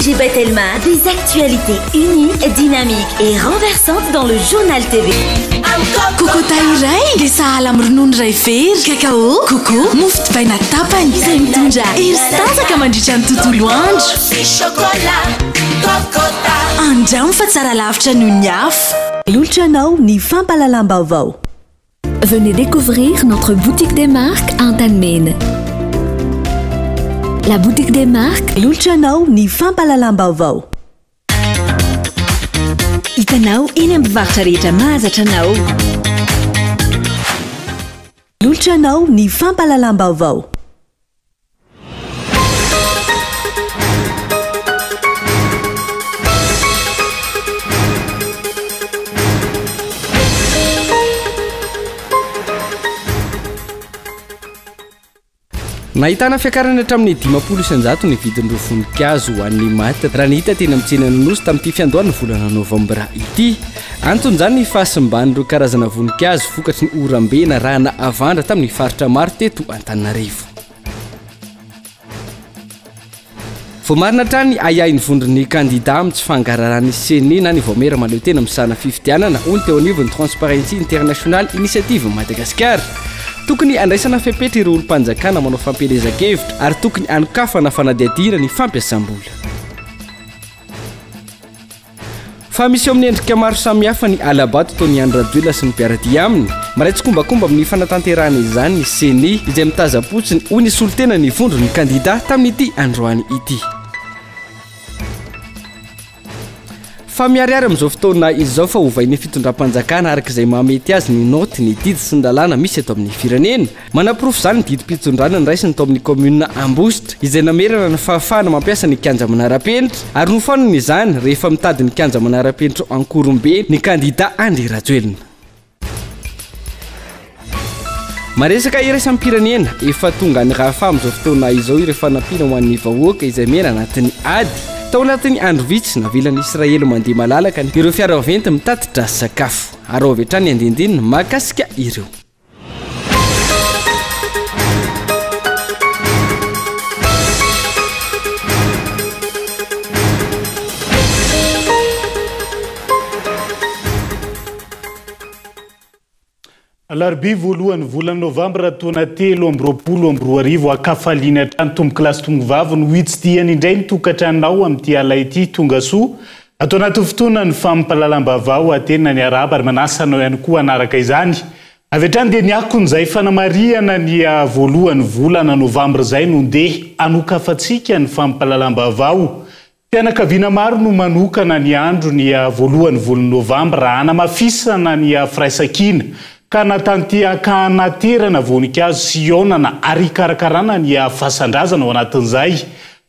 Elisabeth Elma, des actualités uniques, dynamiques et renversantes dans le journal TV. Coco Taïrai, des salam ronono ray very, cacao, coco, mofo divaina tapany, izay mitondra hery sy tasaka mandritra ny tontolo andro. Andramo fa tsara lavitra noho ny afo. Lolotranao ny fampalalam-baovao. Venez découvrir notre boutique des marques Antanmen. La boutique des marques Lolotranao ny fampalalam-baovao. Hitanao eny amin'ny mpivarotra rehetra mahazatra anao. Lolotranao ny fampalalam-baovao. Nahitana fiakarana hatramin'ny 500 ny vidin'ireo voninkazo ho an'ny maty raha ny hita teny amin'ny tsena Nosy tamin'ity fiandohan'ny volana Novambra ity. Antony izany ny fahasimban'ireo karazana voninkazo vokatry ny orambe na rana avandra tamin'ny faritra maro teto Antananarivo. Voamarina hatrany ayahin'ny vondron'ny kandida amin'ny tsy fangararany sene na ny voamera maleo tena misana fifidianana hoy teo anivon'ny Transparency International Initiative Madagascar. Tokony andraisana fepetra ireo olom-panjakana manao fampelezan-kevitra ary tokony anokafana fanadihadiana ny fampiasam-bola. Fa misy amin'ny endrika maro samihafa ny alabato toy ny Andra Joela sy ny mpiaradia aminy. Maraitsy kombakomba amin'ny fanatanterahana izany ny CENI izay mitaza-potsiny hoy ny solotena ny vondron'ny kandida tamin'ity androany ity. Fa miariary amin'izao fotoana izao fa hovain'ny fitondram-panjakana araka izay mahamety azy ny noty ny didy sy ny lalàna misy eto amin'ny firenena. Manaporofo izany ny didim-pitondrana niraisiny tao amin'ny commune Ambositra izay namerana ny fahafahana mampiasa ny kianja manara-penitra ary nofanony izany rehefa mitady ny kianja manara-penitra Ankorombe ny kandida Andry Rajoelina. Maresaka iraisany pirenena efa tonga ny raha fa amin'izao fotoana izao ireo fanampiana ho an'ny vahoaka izay mena anatin'ny ady. Tao anatin'ny andro vitsy navelan'ny Israely mandeha malalaka ireo fiaraventy mitatitra sakafo. Ary avy hatrany andindinina mahakasika ireo. Alarbi voalohany volana Novambra taona 2023 akafaliana hatrany tomboky lasy tongovavy no hitsitiany indray ny tokantranonao amin'ity ala ity tonga soa. Atao anaty fotoana ny fampalalam-baovao atena ny araba ary manasanao ihany koa anaraka izany. Avy hatrany dia niakon'izay fanamariana ny voalohany volana Novambra izay no ndeha anokafantsika ny fampalalam-baovao. Fianakaviana maro no manokana ny andro ny voalohany volana Novambra hanamafisana ny firaisakina. Ka natantiaka naterana voninkazo sy onana ary karakarana ny fahasan-drazana ao anatin'izay.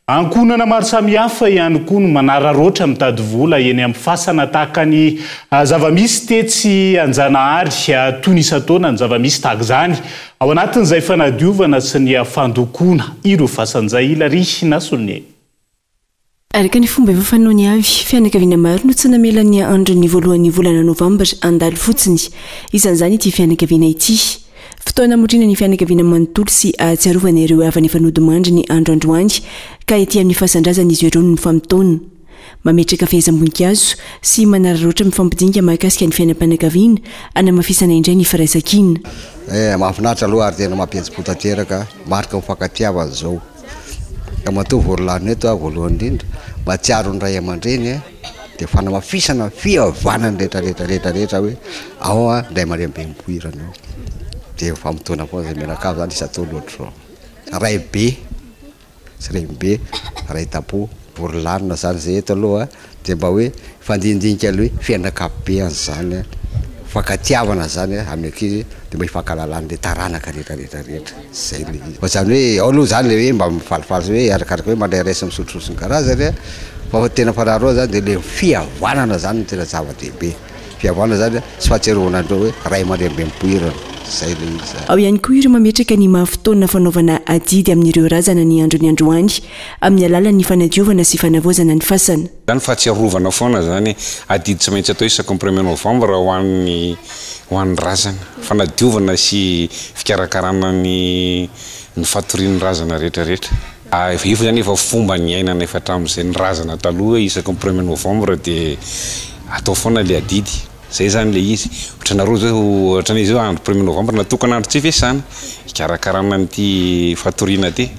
Ankonana maro samihafa ihany koa no manararoatra mitady vola eny amin'ny fasana tahaka ny zavamisy tetsy Anjanahary toy ny isan-taona ny zavamisy tahaka izany. Ao anatin'izay fanadiovana sy ny fandokona ireo fasan'izay ilary nasolony. Araka ny fomba efa fanao ny avy, fianakaviana maro no tsy namela ny andron'ny voalohan'ny volana Novambra andalo fotsiny. Isan'izany ity fianakaviana ity. Fotoana motrina ny fianakaviana manontolo sy ahatsiarovana ireo avy fanody mandry ny andro androany ka ety amin'ny fahasan-drazana izy ireo no mifampitaona. Mametraka fehezam-boninkazo sy manararoatra mifampidinika mahakasika ny fiainam-pianakaviana hanamafisana indray ny firaisan-kina. Mahafinaritra aloha ary tena mampihetsi-po tanteraka marika mifankatiavana izao. Kamato voalohany eto voalohany indrindra mahatsiaro ny ray aman-dreny dia fanamafisana fihavanany rehetra hoe ao ndray mare be mipoirana dia famitona foana izay menakavy zany isa-tao loatra zao. Ray be sy raybe ray tapo voalohany zany izay eto aloha dia mba hoe fandindinika aloha hoe fianakaviana zany fakatiavana zany amin'ny ankizy dia mba hifankalalany le taranaka rehetra zay le izy. Zany hoe ao aloha zany le hoe mba mifalifaly hoe arakaraka hoe mandray raisa misotrosony karazany fa tena fararoa zany dia le fihavanana zany no tena zava-dehibe. Fihavanana zany sy fahatsiarovana andreo hoe ray aman-dreny mipoirana zay le izy. Ao ihany koa ireo mametraka ny mahafotoana fanaovana adidy amin'ireo razana ny androny androany amin'ny alalan'ny fanadiovana sy fanavozana ny fasana. Zany fahatsiarovana foana zany adidy tsy maintsy atao isaky ny 1er Novambra ho an'ny razana fanadiovana sy fikarakarana ny fatorian'ny razana rehetrarehetra. Ifo zany efa fomba ny ainana efa hatramin'izay ny razana taloha isaky ny 1er novembre dia atao foana le adidy zay zany le izy ohatranareo zao ohatran'izy zao andro 1er novembre natokana andro tsy fiasana fikarakarana an'ity fatoriana ty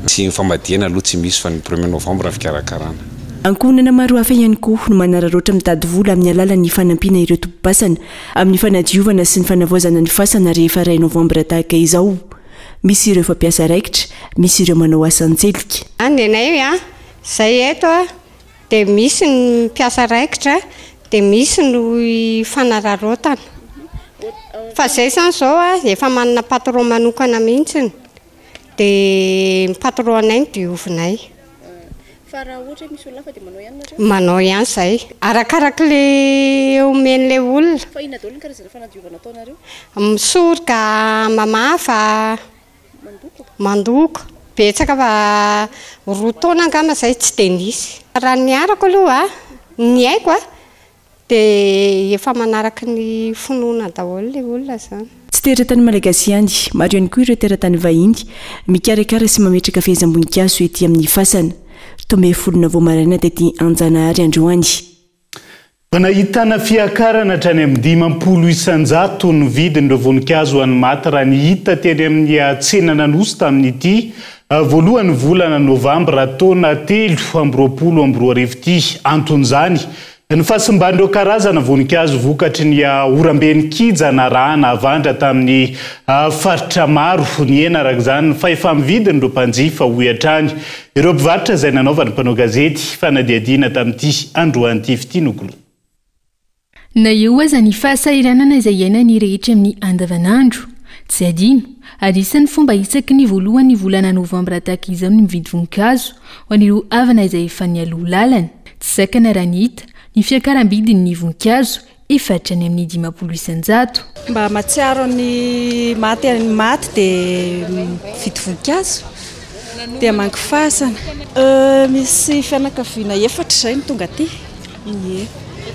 sy ny famadihana aloha tsy misy fa ny 1er novembre fikarakarana. Ankonana maro hafa ihany koa no manararoatra mitady vola amin'ny alalan'ny fanampiana ireo tompom-pasana amin'ny fanadiovana sy ny fanavaozana ny fasana rehefa 2 novembre tahaka izao. Misy ireo fampiasa raikitra, misy ireo manao asan-tselika. Andenay zay eto dia misy ny mpiasa raikitra dia misy ny fanararotana. Fa zay zany zao efa manana patron manokana mihitsy dia patron anay diovinay. Fa raha ohatra misy olona fa dia manao ihany nareo? Manao ihany zay. Arakaraka le omen'ilay olona. Fa inona daholo ny karazana fanadiovana ataonareo? Misoroka, mamafa, mandoko. Betsaka fa 2 taona angamba zay tsy dia nisy. Raha ny arako aloha ny haiko dia efa manaraka ny finoana daholo ilay olona zany. Tsy teratany malagasy ihany, maro ihany koa ireo teratany vahiny mikarakara sy mametraka fehezam-boninkazo ety amin'ny fasana. Tome folona voamaraina tety Anjanahary androany. Panahitana fiakarana hatrany amin'ny 50 isanjato ny vidin'ireo voninkazo any maty raha ny hita teny amin'ny tsenan'Anosy tamin'ity voalohany volana novambra taona 2023 ity anton'izany. Ny fahasimban'ireo karazana voninkazo vokatry ny oramben'ny kija narahana avandra tamin'ny faritra maro ny ena araka izany fa efa mividin'ireo mpanjifa hoy hatrany. Ireo mpivarotra izay nanaovany mpanao gazety fanadihadiana tamin'ity androany ity nokolo. Na eo aza ny fahasahiranana izay iainany rehetra amin'ny andavanandro tsy adino ary isan'ny fomba isaky ny voalohany volana novambra tahaka izao ny mividy voninkazo ho an'ireo havana izay efa nialoha lalana tsy sakana raha ny hita ny fiakaram-bidin'ny voninkazo efatrany amin'ny 50 isanjato. Mba matsiaro ny maty dia mividy voninkazo dia mangifasana. Misy fianakaviana 4 izay ny tonga aty.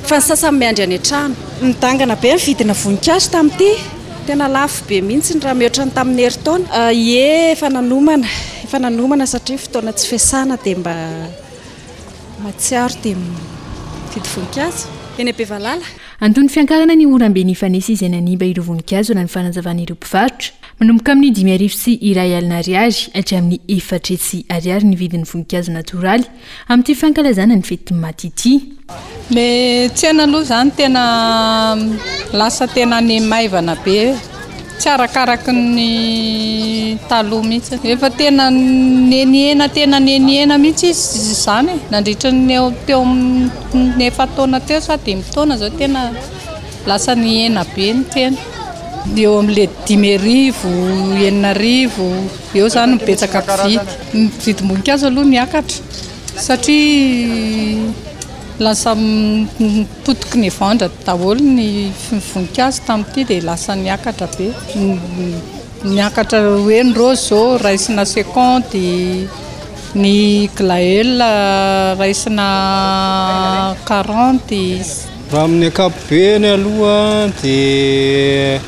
Fa ny sasany miandry any an-trano. Nidangana be vidina voninkazo tamin'ity. Tena lafo be mihitsy raha mihoatra ny tamin'ny herintaona. Efa nanomana satria fotoana tsy fiasana dia mba matsiaro dia mividy voninkazo. Eny Bevalala. Antony fiankarana ny orambe ny fanesa izay nanimba ireo voninkazo na ny fanazavana ireo mpivarotra. Manomboka amin'ny 5,000 sy 2,000 ariary hatramin'ny 4,000 ariary ny vidin'ny voninkazo natoraly amin'ity fankalazana ny fety maty ity. Me tsena aloha zany tena lasa tena ny maivana be. Tsy arakaraky ny taloha mihitsy. Efa tena neniena mihitsy izy zany. Nandritra ny teo ny 4 taona teo sa 10 taona zao tena lasa ny ena be ny tena. Eo amin'le 5,000, 9,000 eo zany mibetsaka mpividy. Mividy voninkazo aloha niakatra satria lasa potiky ny vandra daholo ny voninkazo tamin'ity dia lasa niakatra be. Niakatra hoe ny rose zao raisina 50, ny glaël raisina 40. Raha amin'ny ankapobeny aloha dia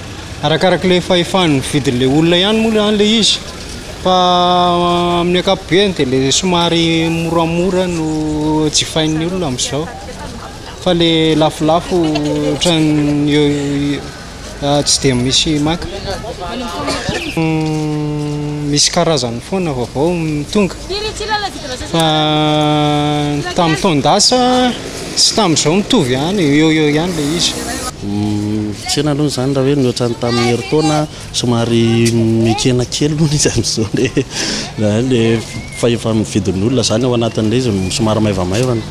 arakaraka le fahefan'ny vidin'ilay olona ihany moa an'ilay izy. Fa amin'ny ankapobeny dia le somary moramora no jifain'ny olona amin'izao. Fa le lafolafo ohatran'ny tsy dia misy maka. Misy karazany foana vaovao mitonga. Fa tamin'ny taon-dasa tsy tamin'izao mitovy ihany, eo ihany le izy. Tsena aloha zany raha hoe mihoatra ny tamin'ny herintaona somary mikena kely aloha izy amin'izao le fa efa mividin'olona zany ao anatin'ilay izy somary maivamaivana.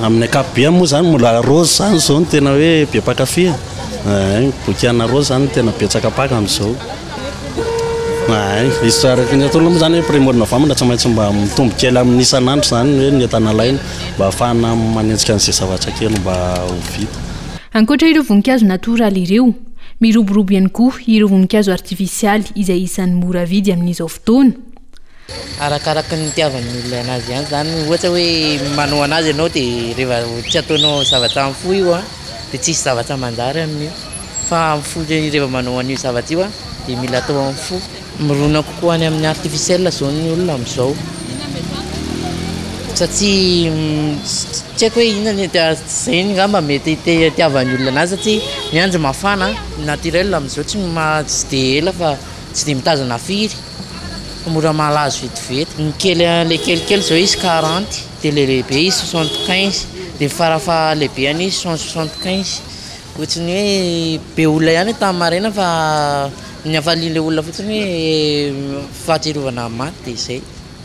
Amin'ny ankapobeny moa zany mbola rose zany zao no tena hoe be mpakafy. Bokiana rose zany tena betsaka paka amin'izao. Izy araka ny ataonao moa zany hoe premier novambra tsy maintsy mba mitombo kely amin'ny isan'andro zany hoe ny entana laina mba ahafahana manenjika an'izay zavatra kely mba ho vita. Ankoatra ireo voninkazo natoraly ireo, miroborobo ihany koa ireo voninkazo artifisialy izay isan'ny mora vidy amin'izao fotoana. Arakaraka ny tiavan'ny olona anazy ihany zany ohatra hoe manao anazy ianao dia rehefa tsy ataonao zavatra amin'ny fo io dia tsisy zavatra mandary amin'io. Fa amin'ny fo rehefa manao an'io zavatra io dia mila atao amin'ny fo. mirona kokoa any amin'ny artificiel zao ny olona amin'izao satria tsy haiko hoe inona zay ngamba mety tiavany olona anazy satria ny andro mafana naturel amin'izao tsy dia ela fa tsy dia mitazana firy mora malazo vetivety ny kely le kelikely zao izy 40 dia le lehibe izy 75 dia farafa lehibe any izy 175 ohatrany hoe be olona ihany tamin'ny marena fa ny afalian'ilay olona fotsiny hoe fahatsiarovana maty dia izay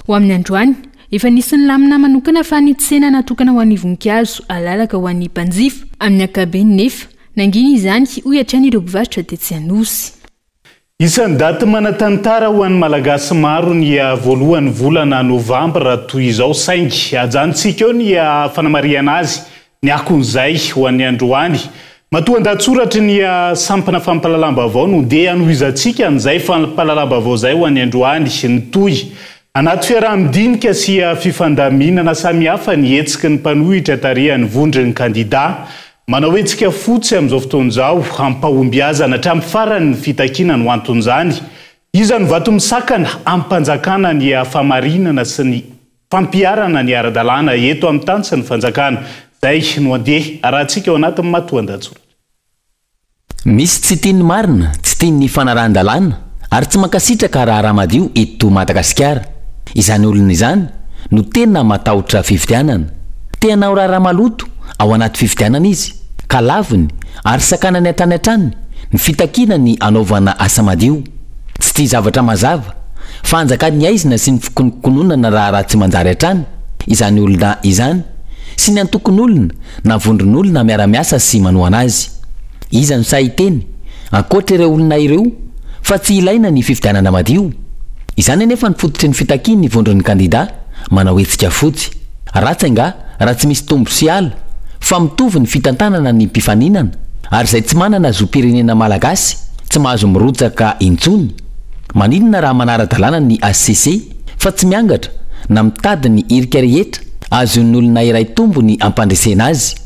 ho amin'ny androany efa nisy ny lamina manokana fa ny tsena natokana ho an'ny voninkazo alalaka ho an'ny mpanjifa amin'ny akabeny nefa nanginy izany hoy hatrany ireo mpivarotra dia tsy hanosy. Isan'ny daty manatantara ho an'ny malagasy maro ny voalohany volana novambra toy izao saingy ajantsika eo ny fanamariana azy ny akon'izay ho an'ny androany matoan-datsoratra ny sampana fampalalam-baovao no dia anohizantsika an'izay fampalalam-baovao zay ho an'ny androany ny toy anaty fiaraha-midinika sy fifandaminana samihafa ny hetsiky ny mpanohitra tarihan'ny vondrin'ny kandida manao hetsika fotsy amin'izao fotoan'izao ampahombiazana hatramin'ny farany fitakiana no anton'izany izy ny vato misakana ampanjakana ny famarinana sy ny fampiarana ny ara-dalàna eto amin'ny tany sy ny fanjakana zay no andeha rahantsika ao anatin'ny matoan-datsoratra. Misy tsy tiany marina tsy tiany fanarahan-dalàna ary tsy mankasitraka raha rahamadio eto Madagasikara izany olona izany no tena matahotra fifidianana teanao raha maloto ao anaty fifidianana izy ka laviny ary sakana ny antany an-trany ny fitakiana ny anaovana asa madio tsy tia zavatra mazava fa anjakany aizina sy ny fikonokononana raha tsy manjary an-trany izany olona izany sy ny antokon'olona na vondron'olona miara-miasa sy manohana azy iza no sahiteny ankoatra ireo olona ireo fa tsy ilaina ny fifidianana madio izany nefa ny fototry ny fitakiany ny vondron'ny kandida manao hetsika fotsy ratsainga raha tsy misy tombo sy ala fa mitovy ny fitantanana ny mpifaninana ary izay tsy manana zom-pirenena malagasy tsy mahazo mirotsaka intsony maninona raha manara-dalàna ny ACC fa tsy miangatra na mitady ny irika rehetra azon'ny olona iray tombo ny ampandresena azy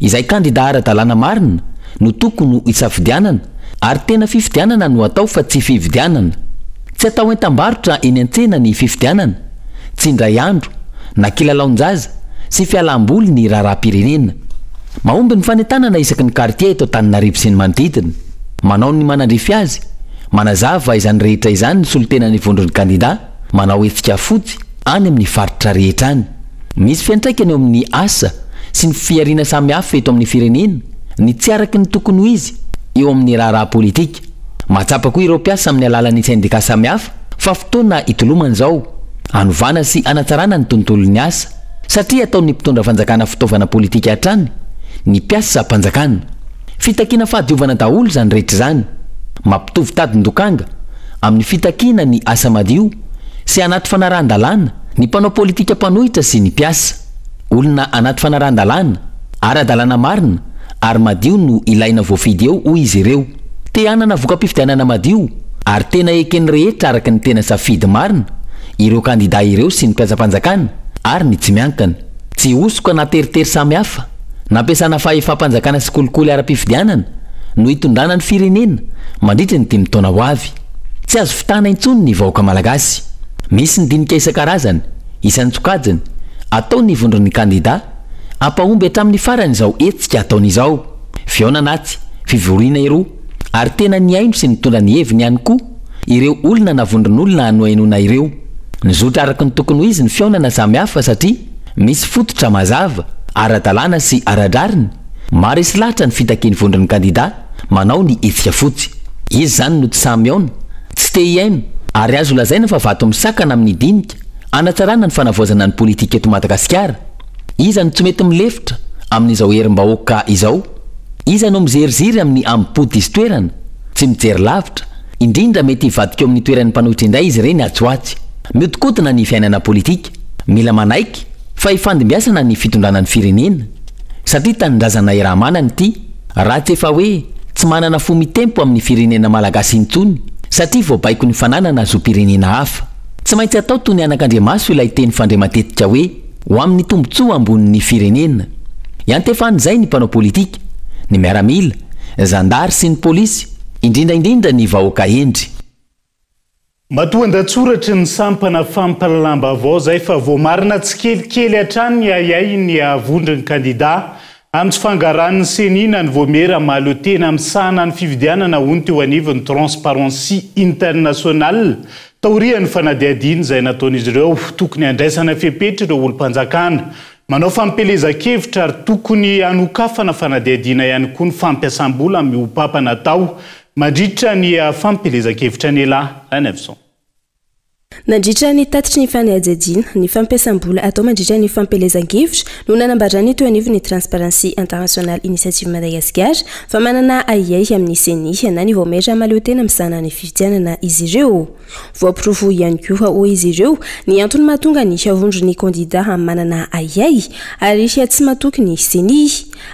izay kandida ara-dalàna marina no tokony isafidianana ary tena fifidianana no atao fa tsy fifidianana tsy atao entam-barotra eny an-tsena ny fifidianana tsy indray andro na kilalaon-jaza sy fialam-boly ny raharaha-pirenena mahomby ny fanentanana isaky ny quartier eto Antananarivo sy ny manodidina manao ny manandrify azy manazava izany rehetra izany ny solotena ny vondron'ny kandida manao hetsika fotsy any amin'ny faritra rehetra any misy fiantraikany eo amin'ny asa sy ny fiariana samihafa eto amin'ny firenena ny tsy araky ny tokony ho izy eo amin'ny raharaha politika matsapa koa ireo mpiasa amin'ny alalan'ny syndika samihafa fa fotoana hitolomana zao anovana sy anatsarana ny tontolon'ny asa satria ataon'ny mpitondra fanjakana fitaovana politika hatrany ny mpiasa mpanjakana fitakiana fahadiovana daholo zany rehetra zany mampitovy tadin-dokanga amin'ny fitakiana ny asa madio sy anaty fanarahan-dalàna ny mpanao politika mpanohitra sy ny mpiasa olona anaty fanarahan-dalàna ara-dalàna marina ary madio no ilaina voafidy eo hoy izy ireo te hanana voka-pifidianana madio ary tena ekeny rehetra araka ny tena safidy marina ireo kandida ireo sy ny mpiasa-mpanjakana ary ny tsy miankana tsy osoka na teritery samihafa nampiasana fahefa-mpanjakana sy kolikoly ara-pifidianana no hitondrana ny firenena mandritra ny 5 taona ho avy tsy azo fitana intsony ny vahoaka malagasy misy ny dinika isan-karazany isan'ny tsokajiny atao ny vondron'ny kandida ampahomby hatramin'ny farany izao hetsika ataon'izao fionanatsy fivoriana iroa ary tena ny aino sy nitondra ny heviny ihany koa ireo olona na vondron'olona no hainona ireo nizotra araka ny tokony ho izy ny fionana samihafa satria misy fototra mazava ara-dalàna sy ara-drariny maro isy lahatra ny fitakiany vondron'ny kandida manao ny hetsika fotsy izy zany no tsy samiona tsy te hiaino ary azo lazaina fa vato misakana amin'ny dinika anatsarana ny fanavoazana ny politika eto Madagasikara iza no tsy mety milefitra amin'izao herim-bahoaka izao iza no mizeriziry amin'ny ampody izy toerana tsy mijery lavitra indrindra mety hivadika eo amin'ny toeran'ny mpanohitra indray izy ireny atsoatsy mihodikotina ny fiainana politika mila manaiky fa hifandimbiasana ny fitondrana ny firenena satria tanindrazana irahamanany ity raha tsy efa hoe tsy manana fo mitempo amin'ny firenena malagasy intsony satria voabaiko ny fananana zo-pirenena hafa tsy maintsy atao toy ny anak'Andriamaso ilay teny fandre matetika hoe ho amin'ny tombotsoa ambonin'ny firenena iantefan'izay ny mpanao politika ny miaramila zandary sy ny polisy indrindraindrindra ny vahoaka endry matoandatsoratry ny sampana fampalalamba avao zay fa voamarina tsy kelikely hatrany ny ayay ny avondry ny kandida amin'ny tsy fangaran'ny senina ny voamera malo tena amin'ny sahana ny fividianana hony teo anivon'ny transparency international taorian'ny fanadiadiny izay nataon'izy ireo tokony andraisana fepetra ireo olo-mpanjakana manao fampelezan-kevitra ary tokony anokafana fanadiadiana ihany koa ny fampiasam-bola amin'ny opapa natao mandritra ny fampelezan-kevitra ny elahy any avison nandritra ny tatitry ny fanadiadiana ny fampiasam-bola atao mandritra ny fampelezan-kevitra no nanambadrany teo anivon'ny transparency international initiative Madagascar fa manana ayay amin'ny seni na ny voametra maleo tena misana ny fividianana izy ireo voampirofo ihany koa ho izy ireo ny antony mahatonga ny avondro ny kandida manana ayay ary tsy matoky ny seni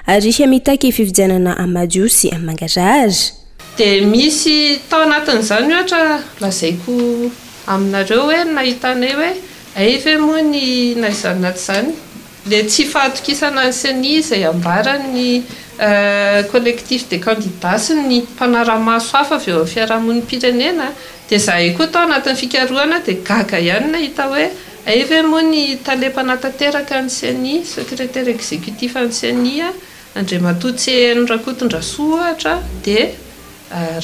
ary mitaky fividianana amadio sy mangarahary dia misy tao anatin'izany ohatra lazaiko aminareo hoe nahitanay hoe aive moa ny naizanaty zany dia tsy fahatokisana ny seni izay ambarany collectif des candidats sy ny mpanaramaso hafa avy eo amin'ny fiarahamonim-pirenena dia zahay koa tao anatin'ny fikarohana dia gaga ihany nahita hoe aive moa ny talepanatanteraka ny seni secrétaire exécutif ny seni Andriamatotsy Rakotondrasoa ohatra dia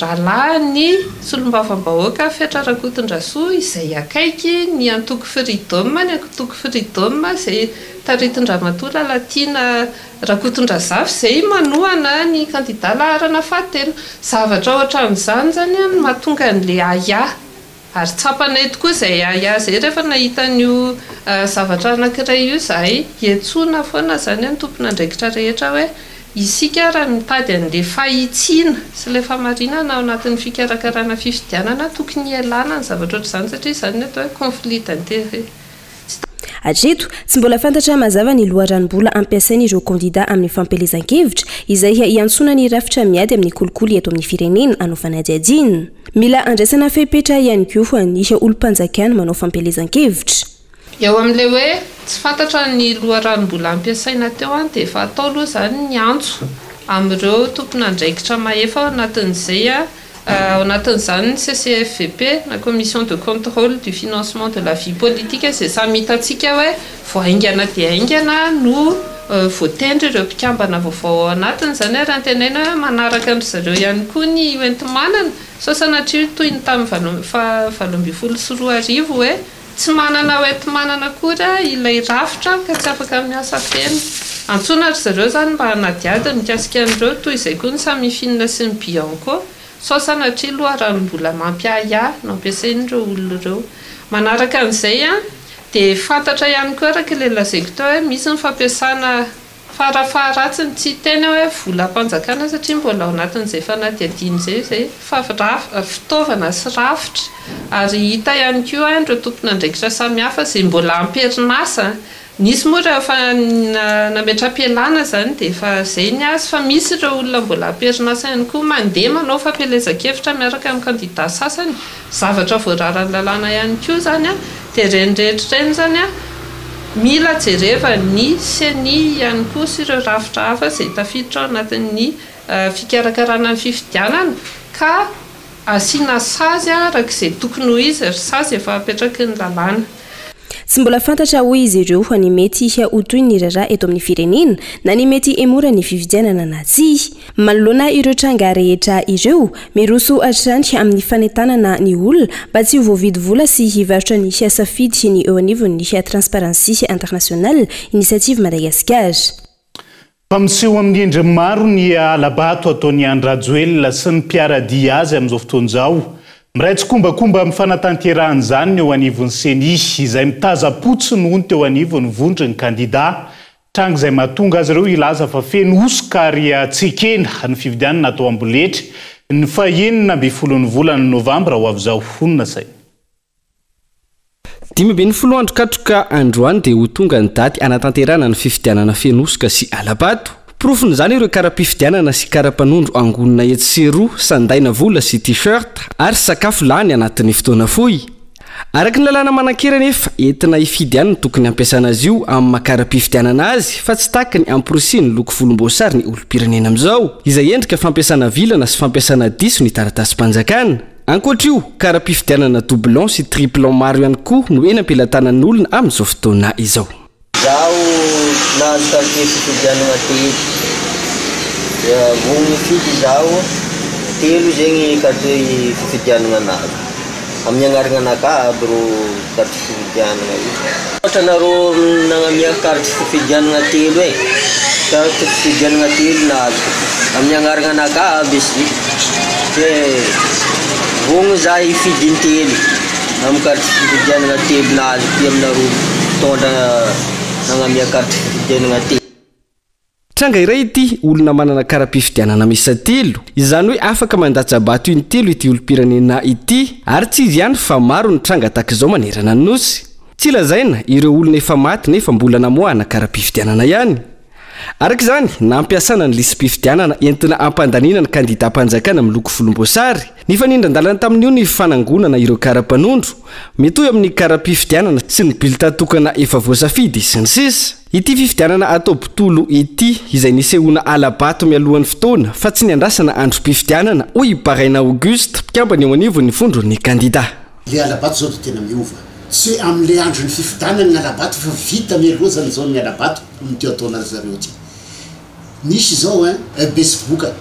rahalahy ny solombavam-bahoaka Fetra Rakotondrasoa izay akaiky ny antoko freedom ny antoko freedom izay taritin-dramatola Latina Rakotondrazafy izay manohana ny kandida laharana fahatelo zavatra ohatran'izany zany mahatonga an'le aya ary tsapanay tokoa izay aya izay rehefa nahita n'io zavatra anankiray io zahay iantsona foana zany ny tompon'andraikitra rehetra hoe isika raha mitady an'le fahitsiana sy le famarinana ao anatin'ny fikarakarana fifidianana tokony ialana ny zavatra ohatr'izany satria izany atao hoe conflit d'intérêt. Hatreto tsy mbola fantatra mazava ny loharanom-bola ampiasain'ireo kandida amin'ny fampelezan-kevitra izay iantsona ny rafitra miady amin'ny kolikoly eto amin'ny firenena anao fanadiadiana. Mila andraisana fepetra ihany koa ny olo-mpanjakana manao fampelezan-kevitra. Eo amin'ilay hoe tsy fantatra ny loharanom-bola ampiasaina teo dia efa atao aloha zany ny antso amin'ireo tompon'andraikitra mahefa ao anatin'izay ao anatin'izany ny CCFVP na commission de contrôle du financement de la vie politique izay samy hitantsika hoe voaingana dia aingana no voatendry ireo mpikambana vaovao ao anatiny zany raha tenena hoe manaraka amin'ny zareo ihany koa ny oentimanana sasanatria toy ny tamin'ny 2024 hoe tsy manana oentimanana koa ilay rafitra ka tsy afaka miasa feno antsona ry zareo zany mba hanadiady mikasika an'ireo toy izay koa ny samy finina sy ny bianco sasanatria loharanom-bola mampiaya no ampiasain'ireo olona ireo manaraka an'izay dia fantatra ihany koa araka ilay lazaiko tao hoe misy ny fampiasana farafaharatsiny tsy tena hoe volam-panjakana satria mbola ao anatin'izay fanadiadiana izay fitaovana sy rafitra ary hita ihany koa ireo tompon'andraikitra samihafa izay mbola amperinasa nisy moa rehefa nametra-pialana zany dia efa izay ny azy fa misy ireo olona mbola amperinasa ihany koa mandeha manao fampelezan-kevitra miaraka amin'ny kandida sasany zavatra voararan'ny lalàna ihany koa zany dia renirehetra ireny zany mila jereva ny seni ihany koa sy ireo rafitra hafa izay tafiditra ao anatin'ny fikarakarana ny fifidianana ka asiana sazy arak'izay tokony ho izy ary sazy efa apetraky ny lalàna. Tsy mbola fantatra ho izy ireo ny mety ho toy ny raharaha eto amin'ny firenena na ny mety emora ny fividianana na tsy. Manoloana ireo tranga rehetra ireo miroso atrany amin'ny fanentanana ny olona mba tsy ho voavidy vola sy hivarotra ny safidy ny eo anivon'ny transparency international initiative Madagascar. Mpamseho amin'ny endriny maro ny alabato ataon'ny Andrajoelina sy ny mpiaradia azy amin'izao fotoan'izao. Miraitsy kombakomba amin'ny fanatanterahana izany eo anivon'ny seni izay mitaza-potsy nohony teo anivon'ny vondry ny kandida tranga izay mahatonga azy ireo ilaza fa feno osoka ary tsekena ny fividianana natao amboletra ny 9 volana Novambra ho avy izao honina say. 10 andro katroka androany dia ho tonga ny daty anatanterahana ny fifidianana feno osoka sy alabato. Profony zany ireo karapifidianana sy karapanondro angonina etsero sandaina vola sy t-shirt ary sakafo lany anatin'ny fotoana fohy. Araka ny lalàna manan-kera nefa entina hifidianana tokony ampiasana azy io amin'ny makarapifidianana azy fa tsy tahaka ny amporisia ny loko volomboasary ny olo-pirenena amin'izao izay endrika fampiasana vilana sy fampiasana diso ny taratasy mpanjakana. ankoatra io karaha-pifidianana doublon sy triplon maro ihany koa no eny ampilatanan'olona amin'izao fotoana izao. Zaho nahazo karte fifidianana telo vogny fidy zaho telo zegny karte fifidianana anazy amin'ny agnarana anaka aby ro karte fifidianana io. Ohatra nareo nagnamia karte fifidianana telo e karte fifidianana telo nahazo amin'ny agnarana anaka aby izy hoe vogny za hifidiny telo amin'ny karte fifidianana telo nahazo ty aminareo tondra nagnamia karte fifidianana telo. Tranga iray ity olona manana kara-pifidianana misa telo izany hoe afaka mandatsabato iny telo ity olom-pirenena ity ary tsy izy ihany fa maro ny tranga tahak'izao manerana ny nosy. Tsy lazaina ireo olona efa maty nefa mbola namoahana kara-pifidianana ihany. Araka izany nampiasana ny lisam-pifidianana entina ampandanina ny kandida mpanjakana miloko volomboasary. Ny fanindran-dalana tamin'io ny fanangonana ireo kara-panondro metoy amin'ny kara-pifidianana sy ny bilita tokana efa voasafidy sy ny sisa. Ity fifidianana atao botolo ity izay nisehoana alabato mialohan'ny fotoana fa tsy niandrasana androm-pifidianana hoy Baraina Auguste mpikambana eo anivo ny fondro ny kandida. Le alabato zao tena miova tsy am'le andro ny fifidianana ny alabato fa vita mialozany zao ny alabato miteo ataona zareo ty nisy zao besiboka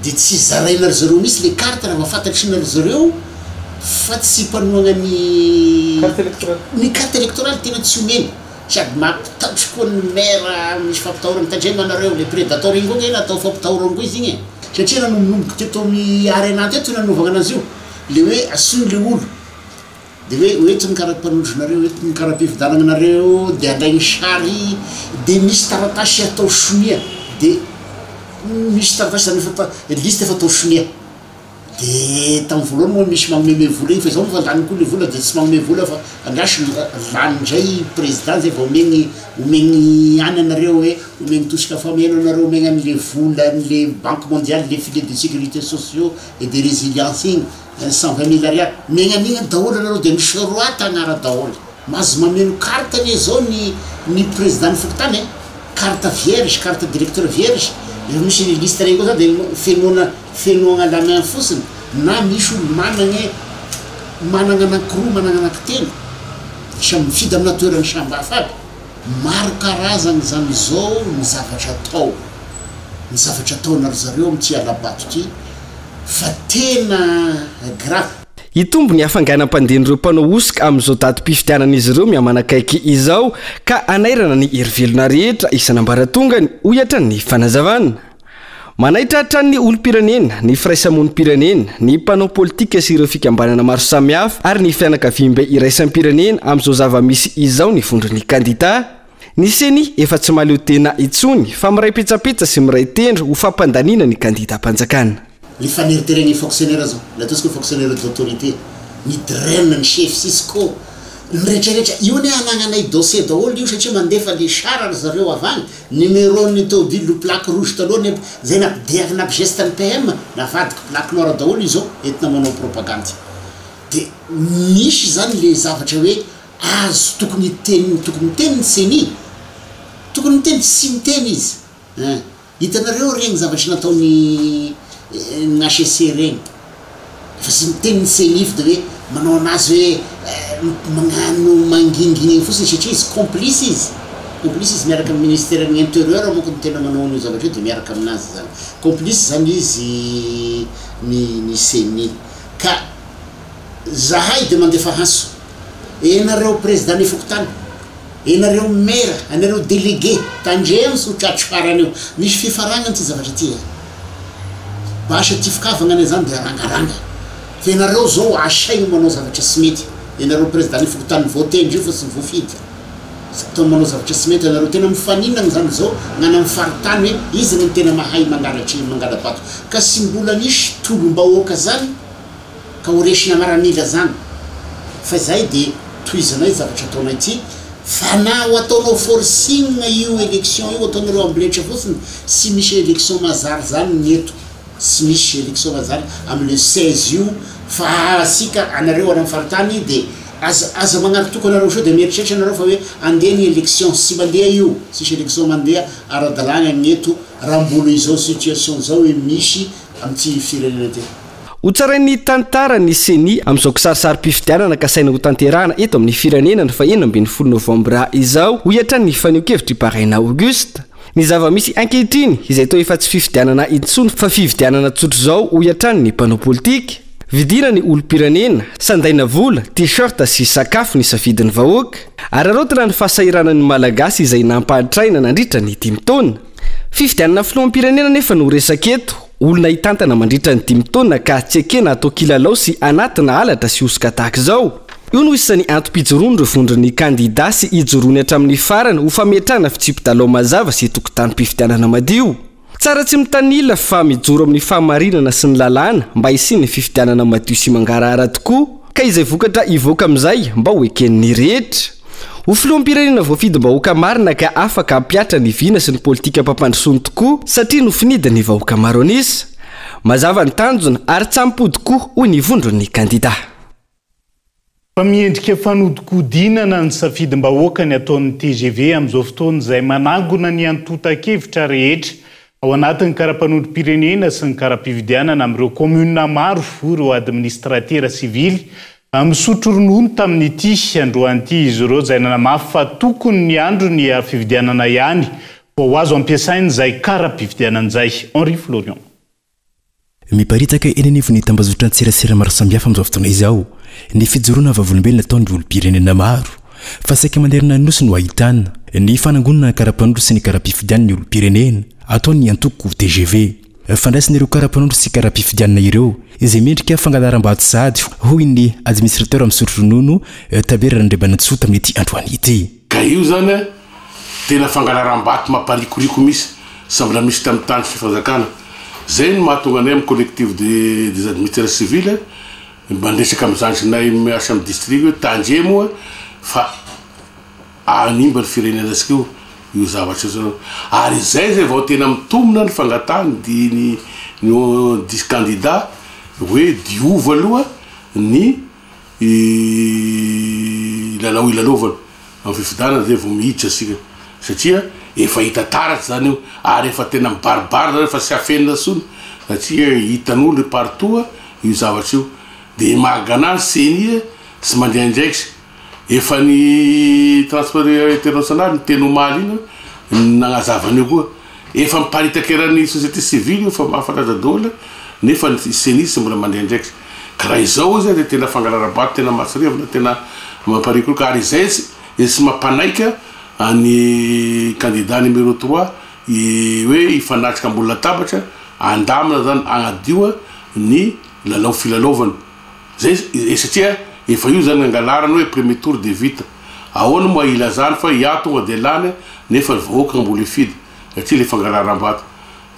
de tsy zaraina zareo misy le carte raha mahafantatry na zareo fa tsy mpanoagna ny carte électorale tena tsy omeny sady mampitaotry koa ny maire misy fampitahorana tandrema anareo le prédateur igny koa ena atao fampitahorana koa izy igny satria nanombonomboka teto amin'ny arena teto nanovagna anazy io le hoe asony le olo de hoe oetiny kara-panondronareo oetiny kara-pifidianana anareo de alaigny sary de misy taratasy atao sonia de misy taratasy zany liste efa atao sonia de tamin'ny voalohany moa misy magnome vola igny fa zao moa fa lany koa le vola de tsy magnome vola fa andraso lany ndray président zay va omegny any anareo hoe omegny tosika fameno anareo omegny an'le vola an'le banque mondiale les filets de sécurité sociaux et de résilience igny 120 000 ariary megny an'igny daholo anareo de misy roi tagnara daholo mazo mameno carte ane zao ny président ny fokotany carte vierge carte directeur vierge misy liste regny koa zao de fenoagna la main fotsiny na misy olo managna anakiroa managna anankitelo samy mifidy amina toerany samby hafa aby maro karazany zany zao ny zavatra ataonary zareo amty alabato ty fa tena grave. Itombo ny hafanganam-pandehan'ireo mpanao osika amin'izao datim-pifidianan'izy ireo miamanakaiky izao ka anairana ny herivelona rehetra isanambaratongany ohatra ny fanazavana. Manaitra hatrany ny olom-pirenena, ny firaisamonim-pirenena, ny mpanao politika sy ireo fikambanana maro samihafa ary ny fianakaviam-be iraisampirenena amin'izao zava-misy izao ny fondron'ny kandida. Ny seny efa tsy maleo tena itsony fa miray petsapetsa sy miray tendro ho fampandanina ny kandida mpanjakana. Le faneriteregny fonctionnaire zao le ataosika fonctionnaire d'autorité ny draine ny chef sisco miretraretra io ne anagnanay dossier daholo io satria mandefa le char zareo avagny numéro ny tobile plaque rouge taloha zay nampideavy nampigeste ny PM navadiky plaque noire daholo izao entina manao propagande de misy zany le zavatra hoe azo tokony teny ny seni tokony miteny tsy miteny izy hitanareo regny zavatra nataony n'HC regny fa sy miteny ny senif de hoe manao anazy hoe magnano manginginy fotsiny satria izy complice izy miaraka amin'ny ministère ny intérieur moko ny tena manao ny zavatra de miaraka aminazy zany complice zany izy ny seni ka zahay de mandefa haso enareo président ny fokotany enareo maire anareo délégué tandreo sotratro farany eo misy fifaragnany ty zavatra ty basha ty fikavagna ane zany de arangaranga fa enareo zao asaigny manao zavatra sy mety enareo président ny fokotany voté ndreo fa sy voafidy to manao zavatra sy mety anareo tena mifaninana zany zao gnana amin'ny faritany hoe izy ny tena mahay mangalatry mangalabato ka sy mbola misy tolom-bahoaka zany ka horesina maranila zany fa zay de toizanay zavatra ataonay ty fa na ho ataonao forcing io élection io ataonareo ambletra fotsiny sy misy élection mazary zany neto sy misy élection mazary amin'ny 16 io fa asika anareo any amin'ny faritany de aza magnary toko anareo sao de mieritreritra anareo fa hoe andeha ny élection sy mandeha io sisy élection mandeha ara-dalagna neto raha mbola izao situation zao hoe misy amty firenena ty. ho tsarain'ny tantara ny seni amin'izao kisarisary-pifidianana ka saina ho tanterahana eto amin'ny firenenany fa 12 novambra izao ho iatran ny faneho-kevitry baraina auguste ny zava-misy ankehitriny izay tao efa tsy fifidianana intsony fa fividianana tsotro zao ho iatran ny mpanao politika vidina ny olo-pirenena sandaina vola t-shirt sy sakafo ny safidin'ny vahoaka ary arotina ny fahasahiranan'ny malagasy izay nampahatraina nandritra ny 10 taona fifidianana filoham-pirenena nefa no resaketo olona hitantana mandritra ny 10 taona ka tsy ekena atao kilalao sy anatina alatra sy osika tahaka izao io no isan'ny antom-pijoroany ireo vondron'ny kandida sy hijoroany hatramin'ny farany ho fametrahana fitsipidalao mazava sy tokotany-pifidianana madio tsara tsy mitanila fa mijoro amin'ny fahamarinana sy ny lalàna mba hisiny ny fifidianana madio sy mangarahara tokoa ka izay vokatra ivoaka amin'izay mba ho eken'ny rehetra ho filoham-pirenena voafidim-bahoaka marina ka afaka ampiatra ny vina sy ny politika mpampandrosoany tokoa satria nofinidiny vahoaka maro anisa mazava ny tanjona ary tsampody koa hoy ny vondron'ny kandida fa miendrika fanodikodinana ny safidim-bahoaka ny ataon'ny TGV amin'izao fotoana izay manangona ny antota-kevitra rehetra ao anatin'ny karapanondrom-pirenena sy ny karapividianana amin'ireo komuna maro ireo administratera sivily misotro ronono tamin'ity androan'ity izy ireo izay nanamafy fa tokony ny andro ny fividianana ihany ho azo ampiasainy izay karapividianana izay Henri Florian miparitaka eny anivon'ny tambazotra an-tserasera maro samihafa amin'izao fotoana izao ny fijoroana vavolombelona ataon'ny olo-pirenena maro fa saika manderina nosy no ahitana ny fanangonana karapanondro sy ny karapifidianana ny olo-pirenena ataony antoko TGV fandraisin'ireo karapanondro sy karapifidianana ireo izay mendrika fangadaram-bato sady hoy ny administrateur misotro ronono Tabera Randriamanantsoa tamin'ity androany ity ka io zany tena fangalaram-bato mamparikoriko misy sambla misy tamin'ny tany fifazakana zay no mahatonga anay amin'ny collectif des administrateurs civils mandresaka amin'izansinay miasa amin'ny district hoe tandremo fa animba ny firenena asika io zavatra zao ary zay vao tena mitombona ny fangatahany ny candidat hoe diova aloha ny lalao ilalovana amin'ny fifidianana zay vao mihiditra asika satria efa hita taratsy zany io ary efa tena mibaribary zany efa sy afenina sony satria hitan'olo partout io zavatra io de mahaganazy senia sy mandeha indraiky efa ny transport international ny teny omaly iny nagnazavany io koa efa miparitaka eran'ny société civile io fa mahafalaza daholo nefa ny senisy mbola mandeha indraiky ka raha izao izy de tena fangalarabato tena masirevina tena mamparikoroka ary izay sy mampanaika any candidat numéro 3 hoe ifanatrika ambony latabatra andamina zany agnadioa ny lalao filalaovana zay satria efa io zany angalarana hoe premier tour de vita ahoana moa ilazany fa ia tonga de lany nefa vahoaka mbola fidy satria le fangalaram-bato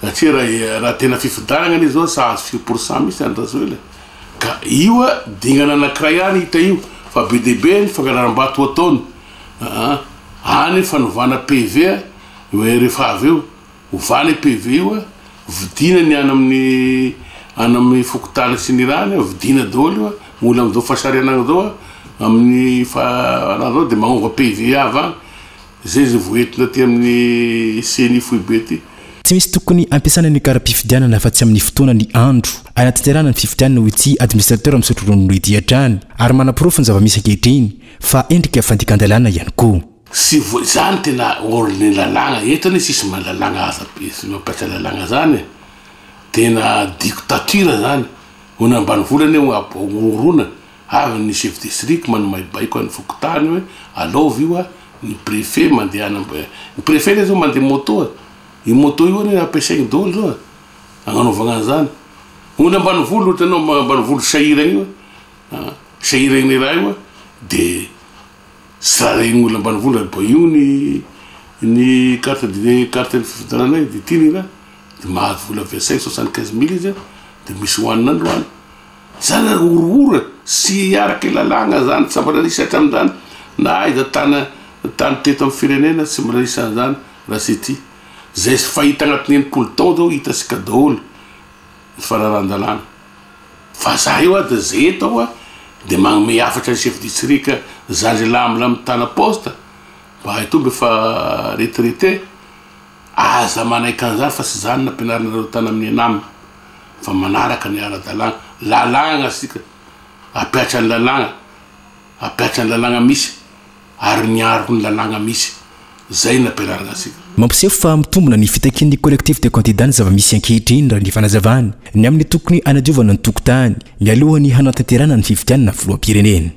satria raha tena fifidanana any zao sahazo 5% misy andrazo ela ka io dingana anankiray ihany hita io fa be de be ny fangalaram-bato ataony any fanovana PV hoe rehefa avy eo ovana PV io vidinany any amin'ny fokotana sy ny rany vidina daholo mola amin'izao fahasarianana zao amin'ny zao de magnova PV avy zay zay voentina ty amin'ny CNI foibe ty tsy misy tokony ampiasana ny karapifidianana fa tsy amin'ny fotoana ny andro anatanterahana ny fifidianana ho ity administrateur misotro ronono ity hatrany ary manam-pirofo ny zava-misy ankehitriny fa endrika fandika-andalana ihany koa sy zany tena orony lalagna etany sisy malalagna aza be sy mampiasa lalagna zany tena dictature zany hona ambany volany orona avy ny chef district manomaibaiko any fokotany hoe alaovy io ny préfet mandehana ny préfet le zao mandeha moto i moto io ny ampiasaigny daholo zao agnanovagna an'izany hona ambany volo ohatranao ambany volo sahiragny io sahiragny raha io de sy raha regny olo ambany vola ba io ny carte ny fifidiananay de tiny raha de mahazo vola versaille 75 000 izy de misy hoanina androany zany oroora sy araky lalagna zany tsy mbola nisy hatramin'izany na iza tany teto amin'ny firenena tsy mbola nisy an'izany raha sy ty zay sy fahita agnatin'ny enimpolo tao zao hitasika daholo ny fararan-dalàna fa za io de zay eto de magnome afatra ny chef district zany lahy amin'ny tana poste mba haitomby fa retraité aza manaiky an'izany fa sy zany nampianarana reo tany amin'ny anaminy fa manaraka ny ara-dalàna lalagna sika apiatra ny lalagna misy ary miaro ny lalagna misy zay nampianarana asika mampiseho fa mitombona ny fitakin'ny collectif de candidat ny zava-misy ankehitriny raha ny fanazavany ny amin'ny tokony anadiovana ny tokotany mialohany hanatanterana ny fifidianana filoam-pirenena.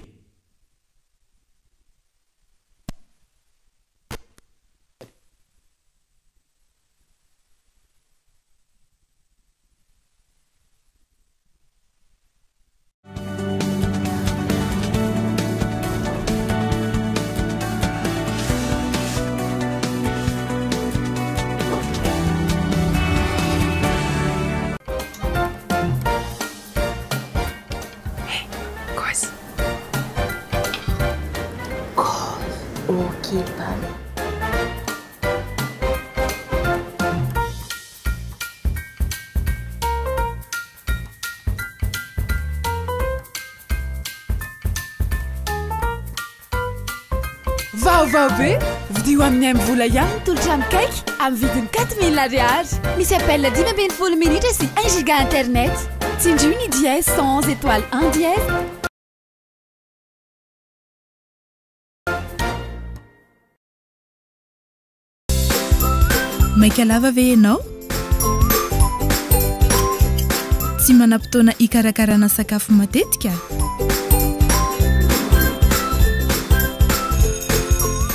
Vaovao vidio amin'ny amvola ihany tolotra amikaiky amin'ny vidiny 4000 ariary. Misy appel 10 minitra sy 1 giga internet. Tindrony dièse 111 étoile 1 dièse. Maika lava ve ianao? Tsy manam-potoana hikarakarana sakafo matetika?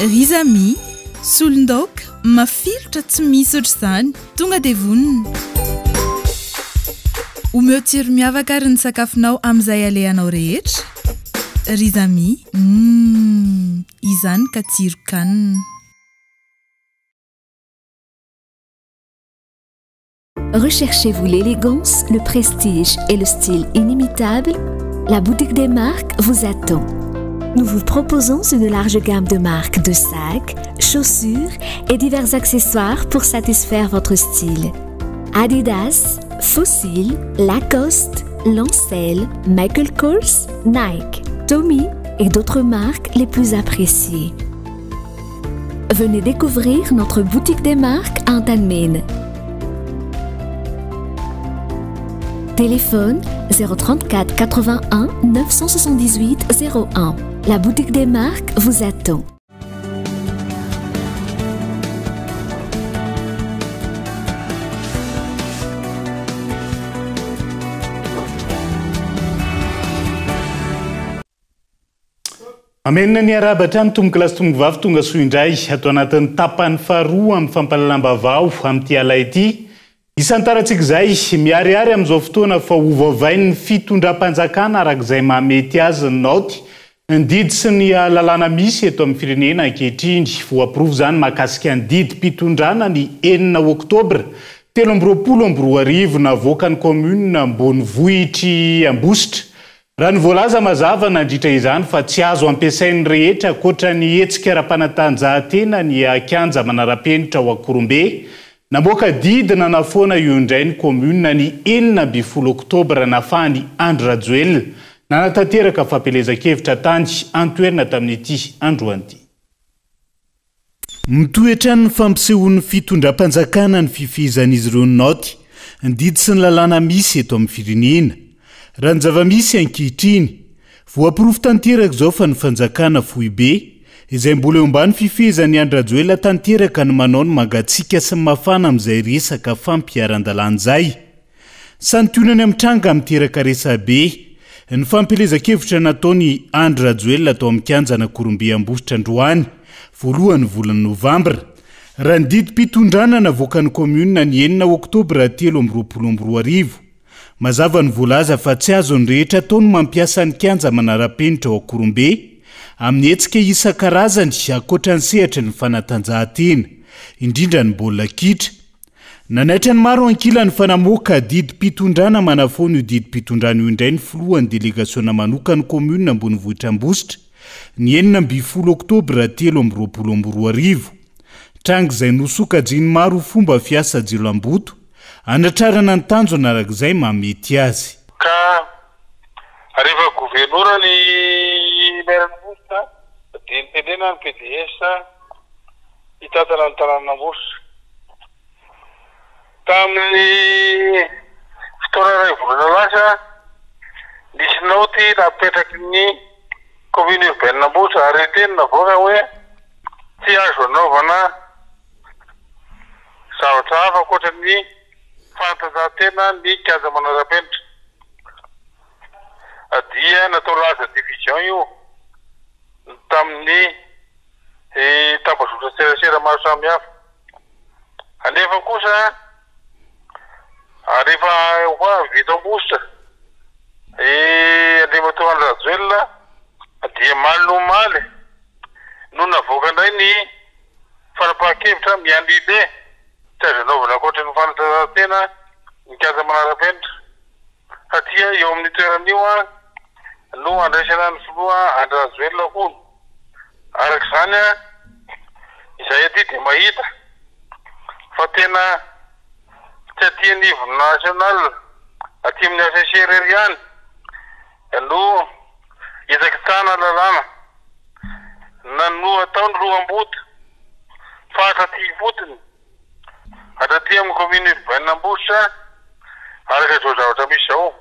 Rizami, solondaoka, mafilotra tsy misy ohatr'izany, tonga dia vonona. Omeo tsiro miavaka ary ny sakafonao amin'izay alehanao rehetra. Rizami, izany ka tsiro kanina. Recherchez-vous l'élégance, le prestige et le style inimitable? La boutique des marques vous attend. Nous vous proposons une large gamme de marques de sacs, chaussures et divers accessoires pour satisfaire votre style. Adidas, Fossil, Lacoste, Lancel, Michael Kors, Nike, Tommy et d'autres marques les plus appréciées. Venez découvrir notre boutique des marques en Tanmen. Téléphone 034 81 978 01. La boutique des marques vous attend. Amenina ny arabatra ny tombokilasy tombovavy tonga soa indray atao anatin'ny tapany faharoa amin'ny fampalalam-bavao amin'ity ala ity. Isantarantsika izay miariary amin'izao fotoana fa hovaovain'ny fitondram-panjakana arak'izay mahamety azy ny naoty ndidy sy ny lalàna misy eto amin'ny firenena ankehitriny. Voaporofo izany mahakasika ny didy mpitondrana ny 9 oktobra 2024 navoaka ny commune Ambonivohitry Ambositra. Raha ny voalaza mazava nandritra izany fa tsy azo ampiasain'ny rehetra ankoatra ny hetsika ara-panatanjahantena ny kianja manara-penitra ao Akorombe. Namoaka didy nanafoana io indray ny commune ny 9 oktobra nafahany Andro Rajoelina nanatanteraka fampelezan-kevitra tany antoerana tamin'ity androan'ity. Mitoetra ny fampisehoan'ny fitondram-panjakana ny fifehezan'izy ireo ny naoty, ny didy sy ny lalàna misy eto amin'ny firenena. Raha ny zava-misy ankehitriny, voaporofo tanteraka izao fa ny fanjakana Fohibe izay mbola eo ambany fifehezan'ny Andro Rajoelina tanteraka ny manao ny mangatsiaka sy mafana amin'izay resaka fampiaran-dalàna izay. Santionany amin'tranga miteraka resabe ny fampelezan-kevitra nataony Andro Rajoelina atao amin'ny kianjana Akorombe Ambositra androany voalohany volana Novambra. Raha ny didy mpitondrana navoaka ny commune ny 9 oktobra 2024. Mazava ny voalaza fa tsy azo ny rehetra ataony mampiasa ny kianja manara-penitra ao Akorombe amin'ny hetsika isan-karazany ankoatra ny sehatra ny fanatanjahantena, indrindra ny baolina kitra. Nanaitra ny maro ankila ny fanamoaka didy mpitondrana manafoana io didy mpitondrana io indray ny filohan'ny delegasiona manokany commune Ambonivohitra Ambositra ny 9 oktobra 2024. Tranga izay nosokajiny maro fomba fiasa Jiloamboto anatrarana ny tanjona arak'izay mamety azy. Ka rehefa gouvernora ny maire-Ambositra dia nitendrena ny PDS hitatana ny tanàn'Ambositra. Tamin'ny fotoana iray volana lasa nisy noty napetraky ny commune urbaine Ambosa ary tenina voaka hoe tsy azo anaovana zavatra hafa ankoatra ny fanatanjahantena ny kianja manara-penitra. Dia natao laza division io tamin'ny tambazotra serasera maro samihafa. Anefa kosa rehefa vita Ambosa Andriamatoa Rajoelina dia maly no navoaka indray ny fanapahan-kevitra miandry ide tsy azo anaovana ankoatra ny fanatanjahantena ny kianja manara-penitra satria eo amin'ny toeran'io no andraisana ny filoha Andry Rajoelina koa. Arak'izany izay aty dia mahita fa tena tsy aty anivony national aty amin'ny ACCR ihany no itsaky tsana lalàna nano ataony Roambota fa atraty fotony atraty amin'ny commune urbaine Ambosa araka izao zavatra misy izao.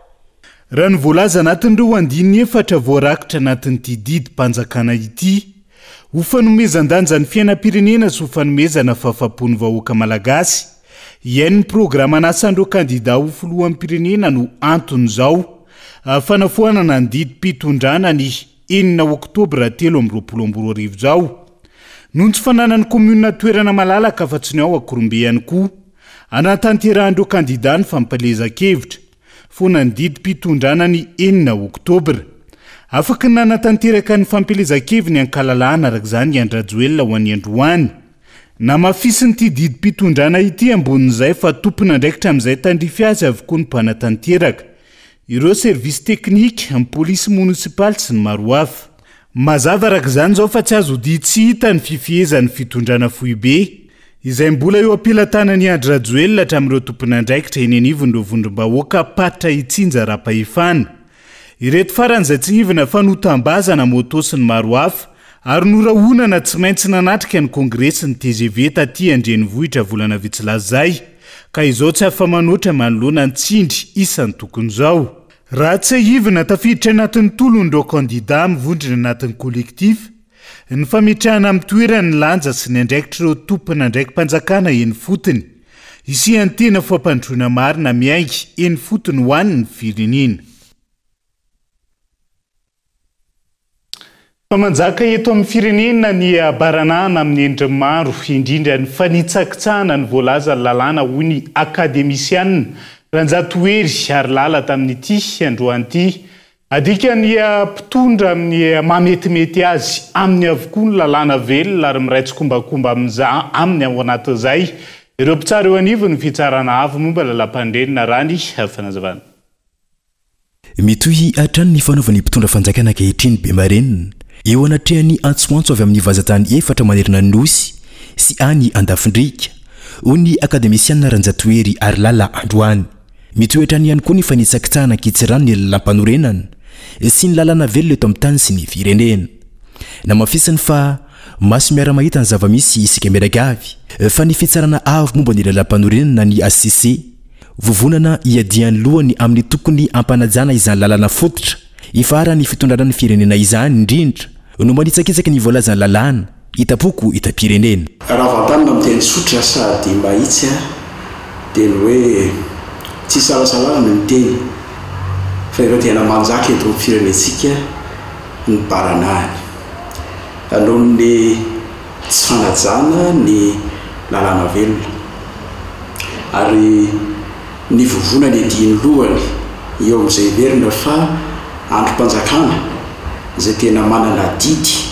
Raha ny voalaza anatin'ireo 94 voarakitra anatin'ity didim-panjakana ity ho fanomezan-danja ny fiainam-pirenena sy ho fanomezana fahafaham-pon'ny vahoaka malagasy. Iain'ny programa nasan'ireo kandida ho filohan'ny pirenena no anton'izao fanafoanana ny didim-pitondrana ny 9 oktobra 2022 zao. Noho tsy fananany komuna toerana malalaka fa tsy ny ao Akorombe ihany koa anatanterahindreo kandida ny fampalezan-kevitra fona ny didim-pitondrana ny 9 oktobra. Afaka nanatanteraka ny fampalezan-kevitra ny ankalalahana arak'izany Andry Rajoelina ho an'ny Androany. Namafisiny ity didim-pitondrana ity ambonin'izay fa tompona ndraikitra amin'izay tandrify azy avokoa ny mpanatanteraka, ireo servisy teknika, ny polisy munisipaly sy ny maro hafa. Mazava arak'izany zao fa tsy azo didy tsy hita ny fifihezan'ny fitondrana foibe izay mbola eo ampilatanan'ny Andry Rajoelina hatramin'ireo tompona ndraikitra eny anivon'ireo vondrom-bahoaka patra itsinja rapa-efana. Ireto faran'izay tsy nivina fa notambazana moto sy ny maro hafa ary norahonana tsy maintsy nanatrika ny kongresy ny TGV taty Andrenivohitra volana vitsilazay ka izao tsy afa manoatra manoloana ny tsindry isan'ny tokon'izao. Raha tsy hivina tafiditra anatin'ny tolon'ireo kandida mivondrina anatin'ny kolektif ny fametrahana amin'ny toerany lanja sy ny andraikitra ireo tompona ndraiky mpanjakana eny fotony isian'ny tena fampandroana marina miaingy eny fotony ho an'ny firenena. Famanjaka eto amin'ny firenena ny baranana amin'ny endriny maro indrindra ny fanitsakitsahana ny voalaza lalàna hoy ny akademisianina Ranjatoery ary lala tamin'ity androan'ity adika ny mpitondra amin'ny mametimety azy amin'ny avokoa ny lalàna velona ary miraitsokombakomba amin'ny ao anatin'izay ireo mpitsara eo anivo ny fitsarana avo momba lalam-pandrenina rany fanazavana. Mitohy hatrany ny fanaovany mpitondra fanjakana ankehitriny Bemarenina eo anatrehany antsoantso avy amin'ny vazatany efatra manerana ny nosy sy any Andafindrika hoy ny akademisianina Ranjatoery ary lala Androany. Mitoetrany ihany koa ny fanitsakitsahana ankitsirano ny lalam-panorenana sy ny lalàna velona eto amin'ny tany sy ny firenena. Namafisany fa maso miara mahita ny zava-misy isika miaraka avy fa ny fitsarana avo momba ny lalam-panorenana ny ACC vovonana iadian'ny lohany amin'ny tokony ampanajana izany lalàna fototra ifara ny fitondrana ny firenena izany indrindra no manitsakitsaka ny voalazany lalàna itapoko itapirenena. Raha vantanina amin'ny teny sotra sady mahitsy dia ny hoe tsy salasalana ny teny fa ireo tena manjaka eto amin'ny firenentsika ny baranahany noho ny tsy fanajana ny lalàna velona ary ny vovona ny ediany lohany eo amin'izay verina fa androm-panjakana izay tena manana didy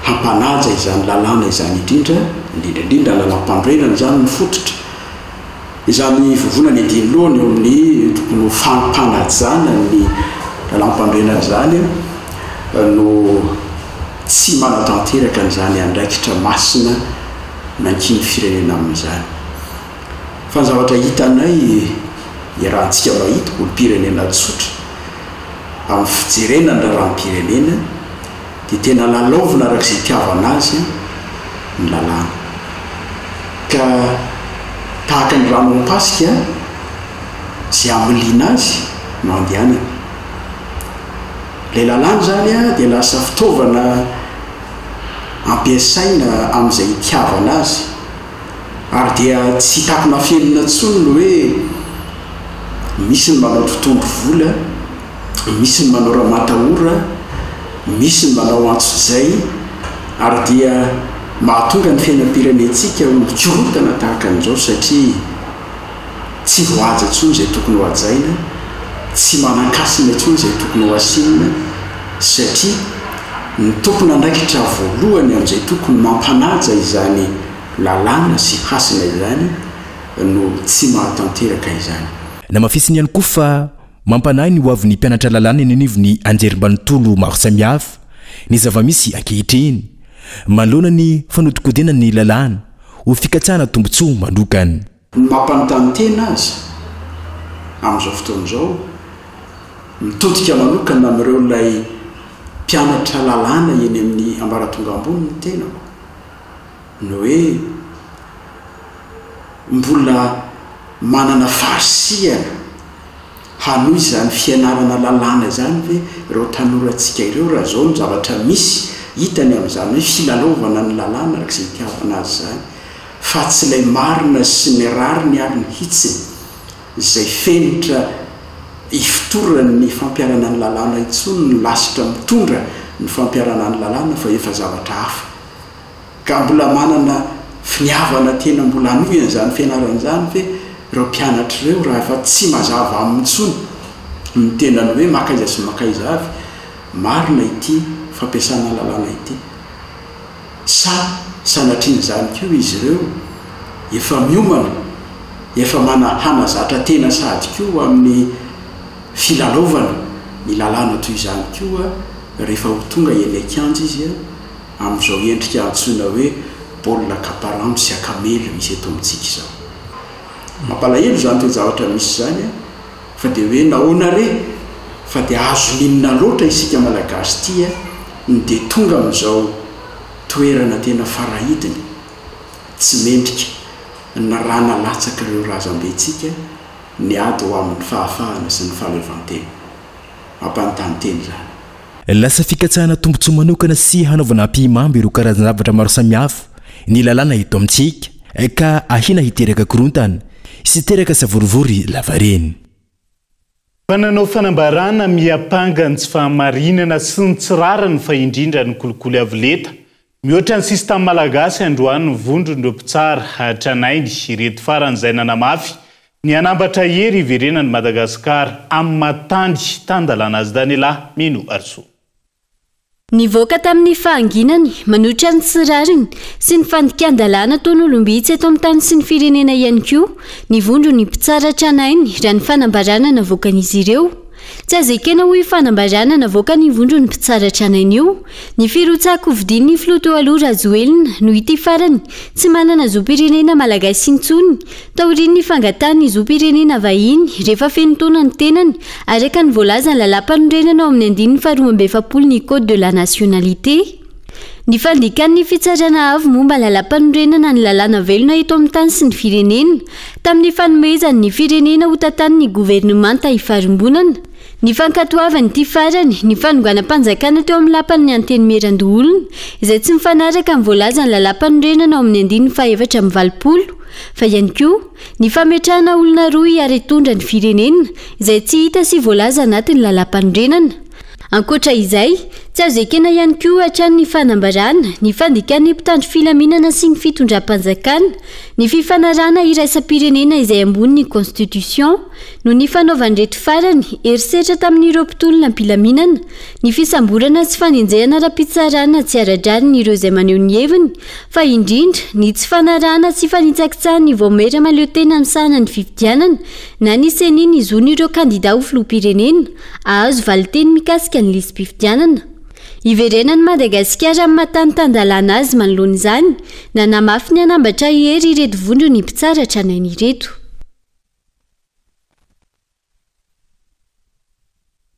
hampanaja izany lalàna izany indrindra lalam-pandrenana izany ny fototra izany vovona ny ediany lohany eo amin'ny tokony fampanajana ny lalam-pandrenana izany no tsy manatanteraka n'izany andraikitra masina nankiny firenena amin'izany. Fa ny zavatra hitanay irahantsika mahita olo-pirenena tsotra amin'ny fijerenana raharam-pirenena dia tena lalaovina arak'izay itiavana azy ny lalàna ka tahaka ny ranompasika zay amiliana azy no andehanana lay lalàna zany a dia lasa fitaovana ampiasaina amin'izay itiavana azy ary dia tsy hitako mafelona ntsony no hoe misy ny manao totombro vola, misy ny manao ramatahora, misy ny manao antso zay ary dia mahatonga ny fiainam-pirenentsika mikorotana tahaka an'izao satria tsy voaja ntsony izay tokony ho ajaina, tsy manan-kasina ntsony izay tokony ho asinina satria ny tompony andraikitra voalohany amin'izay tokony mampanaja izany lalàna sy hasina izany no tsy mahatanteraka izany. Namafisiny ihany koa fa mampanahy ny hoavy ny mpianatra lalàna eny anivony anjerim-banontolo maro samihafa ny zava-misy ankehitriny manoloana ny fanodikodena ny lalàna ho fikatsahana tombontsoa manokany. Ny mampanontany tena azy amin'izao fotoana izao mitodika manokana amin'ireo ilay mpianatra lalàna eny amin'ny ambaratonga ambony ny tena no hoe mbola manana fahasiana hanohy izany fianarana lalàna zany hoe ireo tanorantsika ireo raha zao ny zavatra misy hitany amin'izany hoe filalaovana ny lalàna araka izay itiavana azy zany fa tsy ilay marina sy ny rariny ary ny hitsiny izay fenitra ifitorany ny fampiarana ny lalàna intsony ny lasitra mitondra ny fampiarana ny lalàna fa efa zavatra hafa ka mbola manana finiavana tena mbola hanohina zany fianarana zany hoe ireo mpianatra ireo raha efa tsy mazava amin'ntsony ny tenany hoe makaiza sy makaiza avy marina ity fampiasana lalàna ity sa sanatriny zany koa izy ireo efa miomana efa hanazatra tena sady koa amin'ny filalaovana ny lalàna toy izany koa rehefa ho tonga eny akanjo izy amin'izao endrika antsoina hoe baolina kaparambo sy akamely misy eto amintsika izao. Mampalahelo zany toy zavatra misy zany fa dia hoe nahoana re fa dia azo linina loatra isika malagasy tia ny dia tonga amin'izao toerana tena farahidiny tsy mendrika na rana latsaka ireo razam-bentsika ny ady ho amin'ny fahafahana sy ny fahalevantena mampanontany teny zany. Lasa fikatsahana tombontsoa manokana sy hanaovana ampimamby ireo karazan-javatra maro samihafa ny lalàna eto amintsika ka ahina hiteraka korontana sy teraka savorivory lavareny. Fananao fanambarana miapanga ny tsy fahamarinana sy ny tsirara ny faindrindra ny kolikoly avileta mihoatra ny sistema malagasy androany ny vondron'ireo mpitsara hatranainy ireto faran'izay nanamafy ny anambatra hery iverenany Madagasikara amin'ny matany tandalana azy Daniela Mino Arso. Nivoaka tamin'ny fahanginany manohitra ny tsirariny sy ny fandikan-dalàna taon'olombitsy eto amin'ny tany sy ny firenena ihany koa ny vondro ny mpitsara tranainy raha ny fanambarana navoakan'izy ireo. Tsy azekena hoy fanambarana navoaka ny vondro ny mpitsara tranainy io ny firotsako vidin'ny filoha aloha Rajoelina no ity farany tsy manana zoam-pirenena malagasy intsony taorian'ny fangatany zoam-pirenena vahiny rehefa feno taona ny tenany araka ny voalaza ny lalampanorenana ao amin'ny andininy faharoa-ambin'ny ny code de la nationalité. Ny fandikan'ny fitsarana avy momba lalampanorenana ny lalàna velona eto amin'ny tany sy ny firenena tamin'ny fanomezany ny firenena ho tantanin'ny gouvernemanta hifarimbonana. Ny fankatoavany ity farany ny fanonganam-panjakana teo amin'ny lapan'ny anteny merandoholona izay tsy mifanaraka amin'ny voalaza ny lalampanorenana ao amin'ny andininy faha-720 fa ihany koa ny fametrahana olona roa hiary hitondra ny firenena izay tsy hita sy voalaza anatin'ny lalampanorenana. Ankoatra izay, tsy azo ekena ihany koa hatrany ny fanambarana, ny fandikan'ny mpitandro filaminana sy ny fitondram-panjakana, ny fifanarana iraisam-pirenena izay ambony ny constitution, no ny fanaovan'ireto farany herisetra tamin'ireo mpitolona mpilaminana, ny fisamborana sy fanenjehana ra-pitsarana tsy ara-draniny ireo izay maneho ny heviny, fa indrindra ny tsy fanarana sy fanitsakitsahany voamera maleo tena amin'ny sahanany fifidianana, na ny seniny izon'ireo kandida ho filoham-pirenena, ahazo valiteny mikasika ny lisam-pifidianana. Iverenany Madagasikara amin'ny matany-tandalana azy manoloana izany, na namafy ny anambatra hery ireto vondro ny mpitsara tranainy ireto.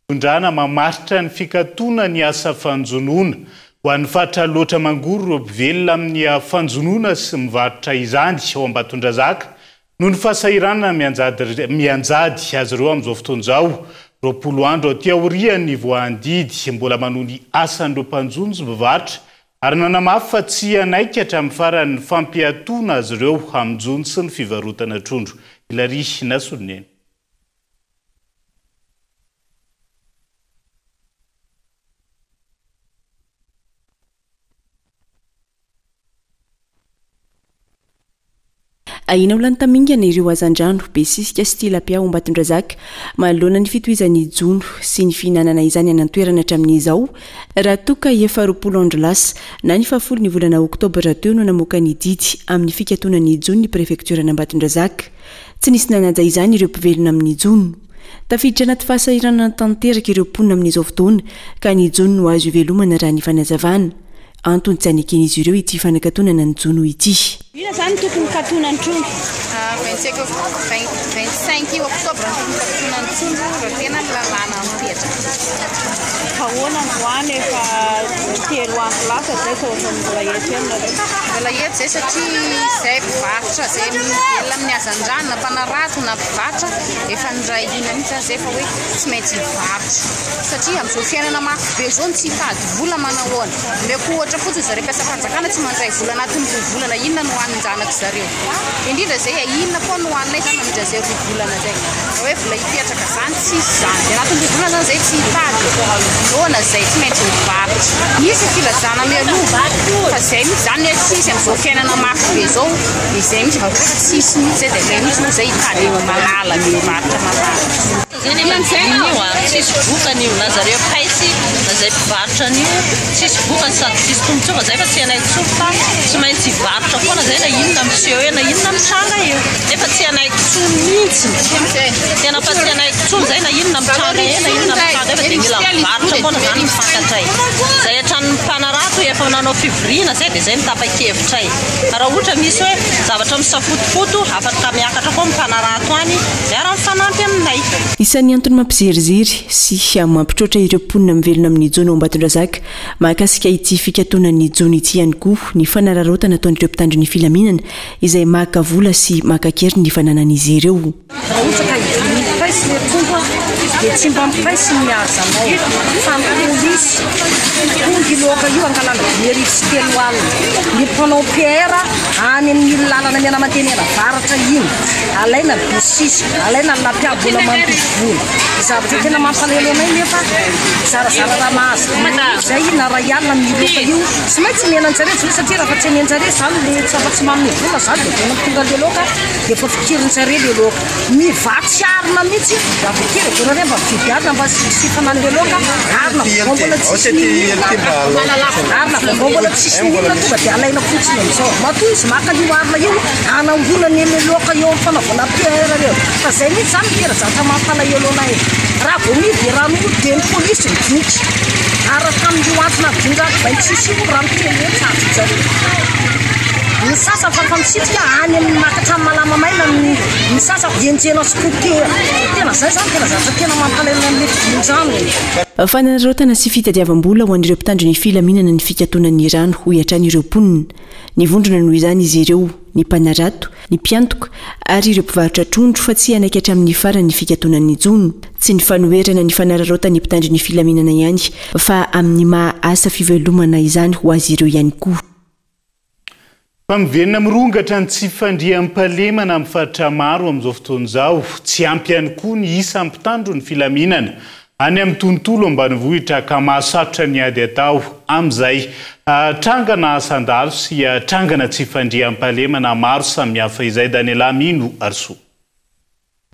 Vondrana mamaritra ny fikatona ny asa fanjonoana ho an'ny fatra loatra mangoro ireo mpivelona amin'ny fanjonoana sy mivarotra izany ao Ambatondrazaka no ny fahasahiranana mianjady azy ireo amin'izao fotoana izao 20 andro aty aorian'ny voandidy mbola manony asandro mpanjonjo mivatra ary nanamafy fa tsy anaika hatramin'ny faran'ny fampiatoana azy ireo amin'njony sy ny fivarotana trondro. Ilary Nasoneny. Aina olany tamingana ireo azandrano besisika sy tilapia ao Ambatondrazaka manoloana ny fitohizan'ny jono sy ny fihinanana izany anantoerana hatramin'izao raha toka efa 20 andro lasa na ny 10 ny volana oktobra teo no namoaka ny didy amin'ny fikatoanan'ny jono ny prefekturana Ambatondrazaka. Tsy nisy nanaja izany ireo mpivelona amin'ny jono. Tafiditra anaty fahasahiranana tanteraka ireo mponina amin'izao fotoana ka ny jono no azo ivelomana raha ny fanazavana. Antony tsy aneken'izy ireo ity fanakatonana ny jono ity. Ina zany tokony katonany trondro 25 oktobra tokony katonany trondro raha tena lalàna mipetraka. Ahoana androany efa 3 andro lasa zay fa mbola eto aminareo. Mbola eto zay satria zay mpivarotra zay velona amin'ny azandrano na mpanarato na mpivarotra efa ndray ina mihitsy zay fa hoe tsy maintsy hivarotra satria amin'izao fiainana mafy be zao tsy hitady vola manahoana. Meko ohatra fotsiny zareo mpiasa fanjakana tsy mandray vola anatin'ny 2 volana inona no hoanin'ny zanaka zareo. Indrindra zay inona koa no hoaninay zany mandritra zay 2 volana zay. Hoe vola hipetraka zany tsisy zany. Dia anatin'ny 2 volana zany zay tsy hitady. Loana zay tsy maintsy mivarotra. Misy filazana mialoha fa zay mihitsy zany tsisy amin'izao fiainana mafy be zao izay mihitsy varotra tsisy mihitsy zay dia zay mihitsy moa zay hitady malala mivarotra malala. Zany manjinio tsisy bokany io na zareo paisy na zay mpivarotra anio tsisy bokany sady tsisy tombotsoa zay fa tsy anaiky tsoa fa tsy maintsy hivarotra foana zay na inona miseho eo na inona mitranga eo nefa tsy anaiky tsoa mihitsy tena fa tsy anaiky tsoa zay na inona mitranga eo na inona mitranga eo fa dia mila mivarotra foana zany mifankatray zay hatran'ny mpanarato efa nanao fivoriana zay dia zay mitapa-kevitra raha ohatra misy hoe zavatra misafotofoto afaka miakatra koa mpanarato any miara mifanampy aminay. Isan'ny antony mampizerizery sy mampitroatra ireo mponina mivelona amin'ny jono ao Ambatondrazaka mahakasika ity fikatoanan'ny jono ity ihany koa ny fanararaotana ataon'ireo mpitandro ny filaminana izay maka vola sy makakery ny fananan'izy ireo. Dia tsy mba mipaisy ny azanao fa polisy tonga loaka io angalana very sy telo alina ny mpanao PR any amin'ny lalana miana mantenena varatra iny alaina besisy alaina lapiabola mampivola zavatra tena mampalelo anay nefa zarazara raha mahazo zay na raha ialina miloka io tsy maintsy mienanjare satria raha fa tsy mienjare zany le tsy mamy vola zany dia tena tonga le loka dia efa fikirinjare le loka mivatsy arina mihitsy avakely dorare mba fidiarina mba sifanany le loka arina vombola tsisy arina vombola tsisy milona tonga dia alaina fotsiny amin'izao matoa izy maka io arina io anangolany le loka eo amin'ny fanaovana PR reo fa zay mihitsy zany tera zatra mampalahelo anay raha vao midy ranolo dia ny polisy mijoky araka amin'io antona vindrato vai tsisy io rano telo tsatsyzay ny sasa fa misitsika any amin'ny makatra malama maina ny sasa enjena skoter tena zay zany tena zatra tena mampalahelo amin'le vindrano. Fanararaotana sy fitadiavam-bola ho an'ireo mpitandro ny filaminana ny fikatoanan'ny rano ho iatran'ireo mponina. Ny vondrona noho izany izy ireo ny mpanarato, ny mpiantoka ary ireo mpivarotra trondro fa tsy anaiky hatramin'ny farany fikatoanan'ny jono. Tsy ny fanoherana ny fanararaotany mpitandro ny filaminana ihany fa amin'ny maha asa fivelomana izany ho azy ireo ihany koa. Pamivenina mirongatra ny tsy fandriam-pahalemana amin'ny faritra maro amin'izao fotoana izao tsy ampy ihany koa ny isa mpitandro ny filaminana any amin'ny tontolo ambanivohitra ka mahasatotra ny ady atao amin'izay trangana asandalo sy trangana tsy fandriam-pahalemana maro samihafa izay Daniela Mino Arso.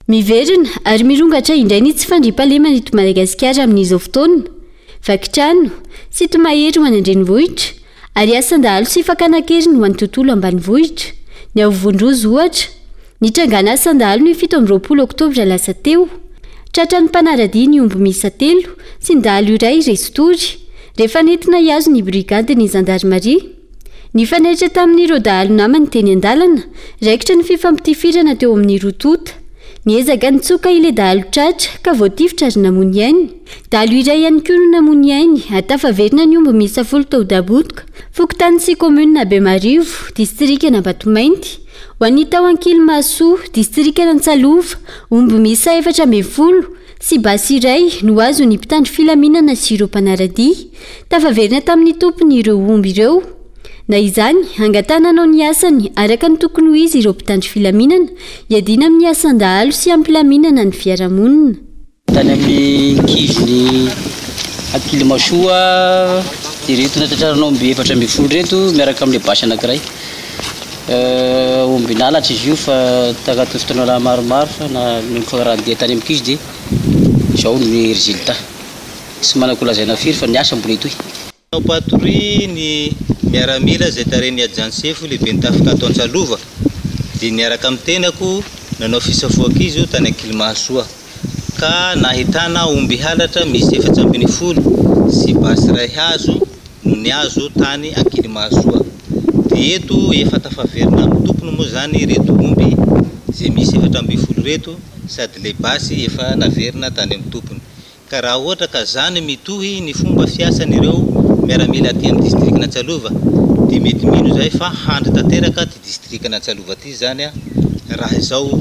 Miverina ary mirongatra indray ny tsy fandriam-pahalemana eto Madagasikara amin'izao fotoana vakitrano sy tomahery ho any an-drenivohitra ary asandalo sy fakana-keriny ho an'ny tontolo ambanivohitra ny avovondrozy ohatra ny trangana asandalo ny 17 oktobra lasa teo tratra ny mpanaradia ny omby miisa 3 sy ndalo iray resotory rehefa nentina hiazo ny brigade ny gendarmerie ny faneritra tamin'ireo dahalo namany teny an-dalana raikitra ny fifampitifirana teo amin'ny rotota ny ezaka nitsoka ile dahalo tratra ka voatifitra ary namony ainy dahalo iray ihany koa no namony ainy atafaverina ny omby miisa 10 tao dabotoka fokotany sy commune Bemarivo distrika Ambatomainty ho an'ny tao ankily Masoa distrika Antsalova omby miisa 410 sy basy iray no azo ny mpitandro filaminana sy ireo mpanaradia tafaverina tamin'ny tompony ireo omby ireo na izany angatananao ny asany araka ny tokony ho izy ireo mpitandro filaminana iadina amin'ny asan-dahalo sy ampilaminana ny fiarahamonina tany amin'ny kivony ankilimasoa dia reto natratraranao omby 4 reto miaraka amin'le basy anankiray omby nalatra izy io fa takatofotonao laha maromaro fa na mifankarandia tany amin'ny kizy dia izao ny résultat sy manakolazaina firy fa niasa mbola itoy patrouille ny miaramila zay tareny ajansefo lehibe nitafika atao an-tsalova dia niaraka amin'ny tenako nanao fisafoaka izy io tany ankilimasoa ka nahitana omby halatra misy 710 sy basy ray hazo no niazo tany ankilimasoa dia eto efa tafaverina amin'ny tompony moa zany reto omby zay misy 710 reto sady le basy efa naverina tany amin'ny tompony ka raha ohatra ka zany mitohy ny fomba fiasan'ireo miaramila aty amin'ny distrikna Antsalova dia mety mino zay fa handry tanteraka ty distrikna Antsalova ty zany raha izao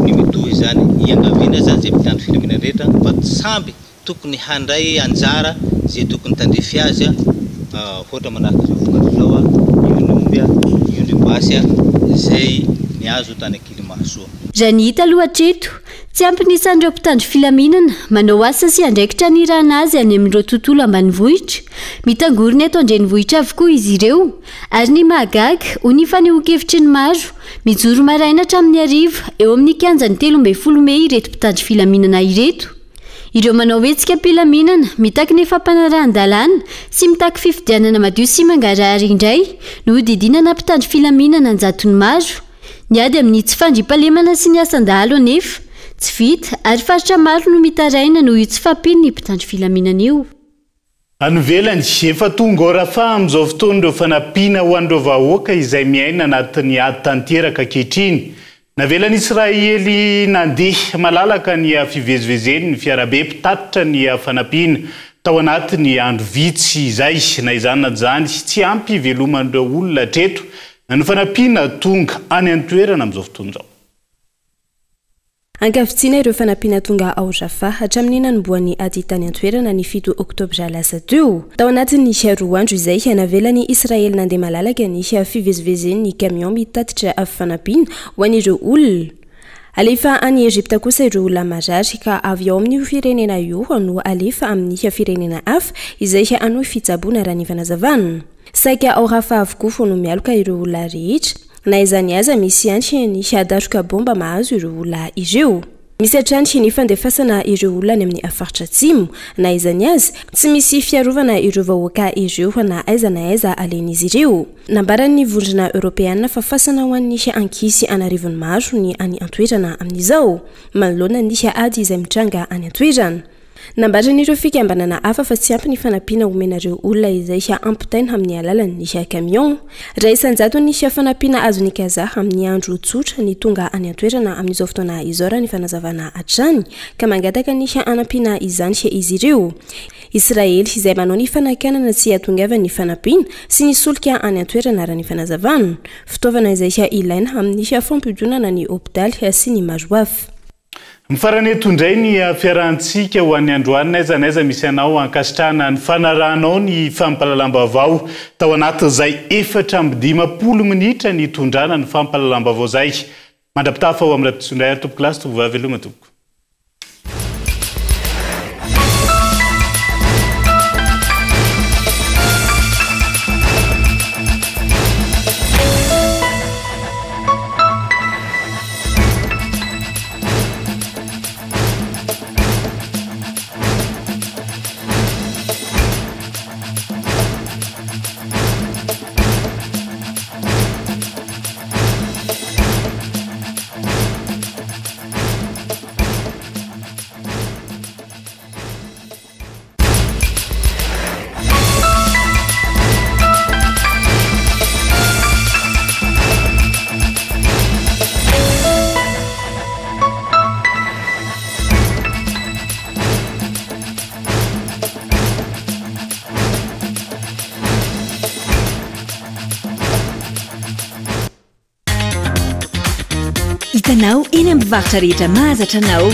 ny mitohy zany iangaviana zany zay mpitandro filaminana rehetra fa samby tokony handray anjara zay tokony tandrefy azy ohatra manahaka zao vokatry zao io ny omby io ny basy zay niazo tany ankilimasoa raha ny hita lohatreto tsy ampinisan'ireo mpitandro filaminana manao asa sy andraikitra ny rana azy any amin'ireo tontolo ambanivohitra mitangorona eto andrenivohitra avokoa izy ireo ary ny mahagaga ho ny fanehoan-kevitry ny maro mijoro maraina hatramin'ny hariva eo amin'ny kianjany 13 Mey ireto mpitandro filaminana ireto ireo manao hetsika mpilaminana mitaky ny fampanarahan-dalàna sy mitaky fifidianana madio sy mangarahary indray no hodidinana mpitandro filaminana anjatony maro niady amin'ny tsy fandriampahalemana sy ny asan-dahalo anefa tsy vita ary faritra maro no mitaraina noho io tsy fampiny ny mpitandro filaminana io anovelany efa tonga orafa amin'izao fotoan'ireo fanampiana ho an'ireo vahoaka izay miaina anatin'ny ady tanteraka ankehitriny navelan'ny Israely nandeha malalaka ny fivezivezeny ny fiarabe mpitatitra ny fanampiana tao anatin'ny andro vitsy izay na izany na zany tsy ampy veloman'ireo olona treto ny fanampiana tonga any an-toerana amin'izao fotoan'izao Ankavitsina ireo fanampiana tonga ao Rafa hatramin'ny nanomboan'ny ady tany an-toerana ny 7 Oktobra lasa teo. Tao anatin'ny 2 andro izay navelan'ny Israely nandeha malalaka ny fivezivezen'ny camion mitatitra fanampiana ho an'ireo olona. Alefa any Egypta kosa ireo olona marary ka avy ao amin'ny firenena io no alefa amin'ny firenena hafa izay anohy fitsaboana raha ny fanazavana. Saika ao Rafa avokoa no mialoka ireo olona rehetra. Na izany aza misy antry ny hadatroka bomba mahazo ireo olona ireo. Misy atrantry ny fandefasana ireo olona any amin'ny afaritra atsimo. Na izany aza tsy misy fiarovana ireo vahoaka ireo na aiza na aiza alen'izy ireo. Nambaran'ny vondrona Europeana fa fasana ho an'ny ankisy anarivony maro ny any an-toerana amin'izao. Manoloana ny ady izay mitranga any an-toerana. Nambaran'ireo fikambanana hafa fa tsy ampy ny fanampiana omenareo olona izay ampitaina amin'ny alalan'ny camion. Raha isanjato ny fanampiana azo ny kazaha amin'ny andro tsotra ny tonga any an-toerana amin'izao fotoana izao raha ny fanazavana hatrany ka mangataka ny hanampiana izany izy ireo. Israely izay manao ny fanakanana tsy hatongavany fanampiana sy ny solika any an-toerana raha ny fanazavana. Fitaovana izay ilaina amin'ny fampidonana ny hôpitaly sy ny maro hafa. Mifaran'eto indray ny fiarahantsika ho an'ny androany aiza na aiza misy anao ankasitrahana ny fanarahanao ny fampalalam-baovao tao anatin'izay 4:10 minitra ny tondrana ny fampalalam-baovao zay. Mandrapitafa ho amin'ny rahatsondray tompo kilasy tovovavy veloma tompoko. Hitanao eny amin'ny mpivarotra rehetra mahazatra anao.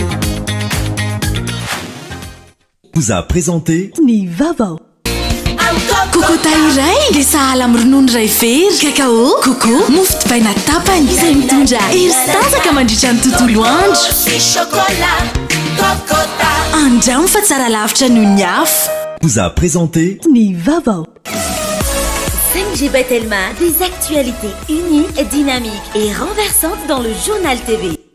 vous a présenté Ny vaovao. Coco iray le sahala amin'ny ronono ray very kakao coco mofo dipaina tapany izay mitondra hery sy tanjaka mandritra ny tontolo andro andramo fa tsara lavitra noho ny afo vous a présenté Ny vaovao. 5G Batelma, des actualités uniques, dynamiques et renversantes dans le journal TV.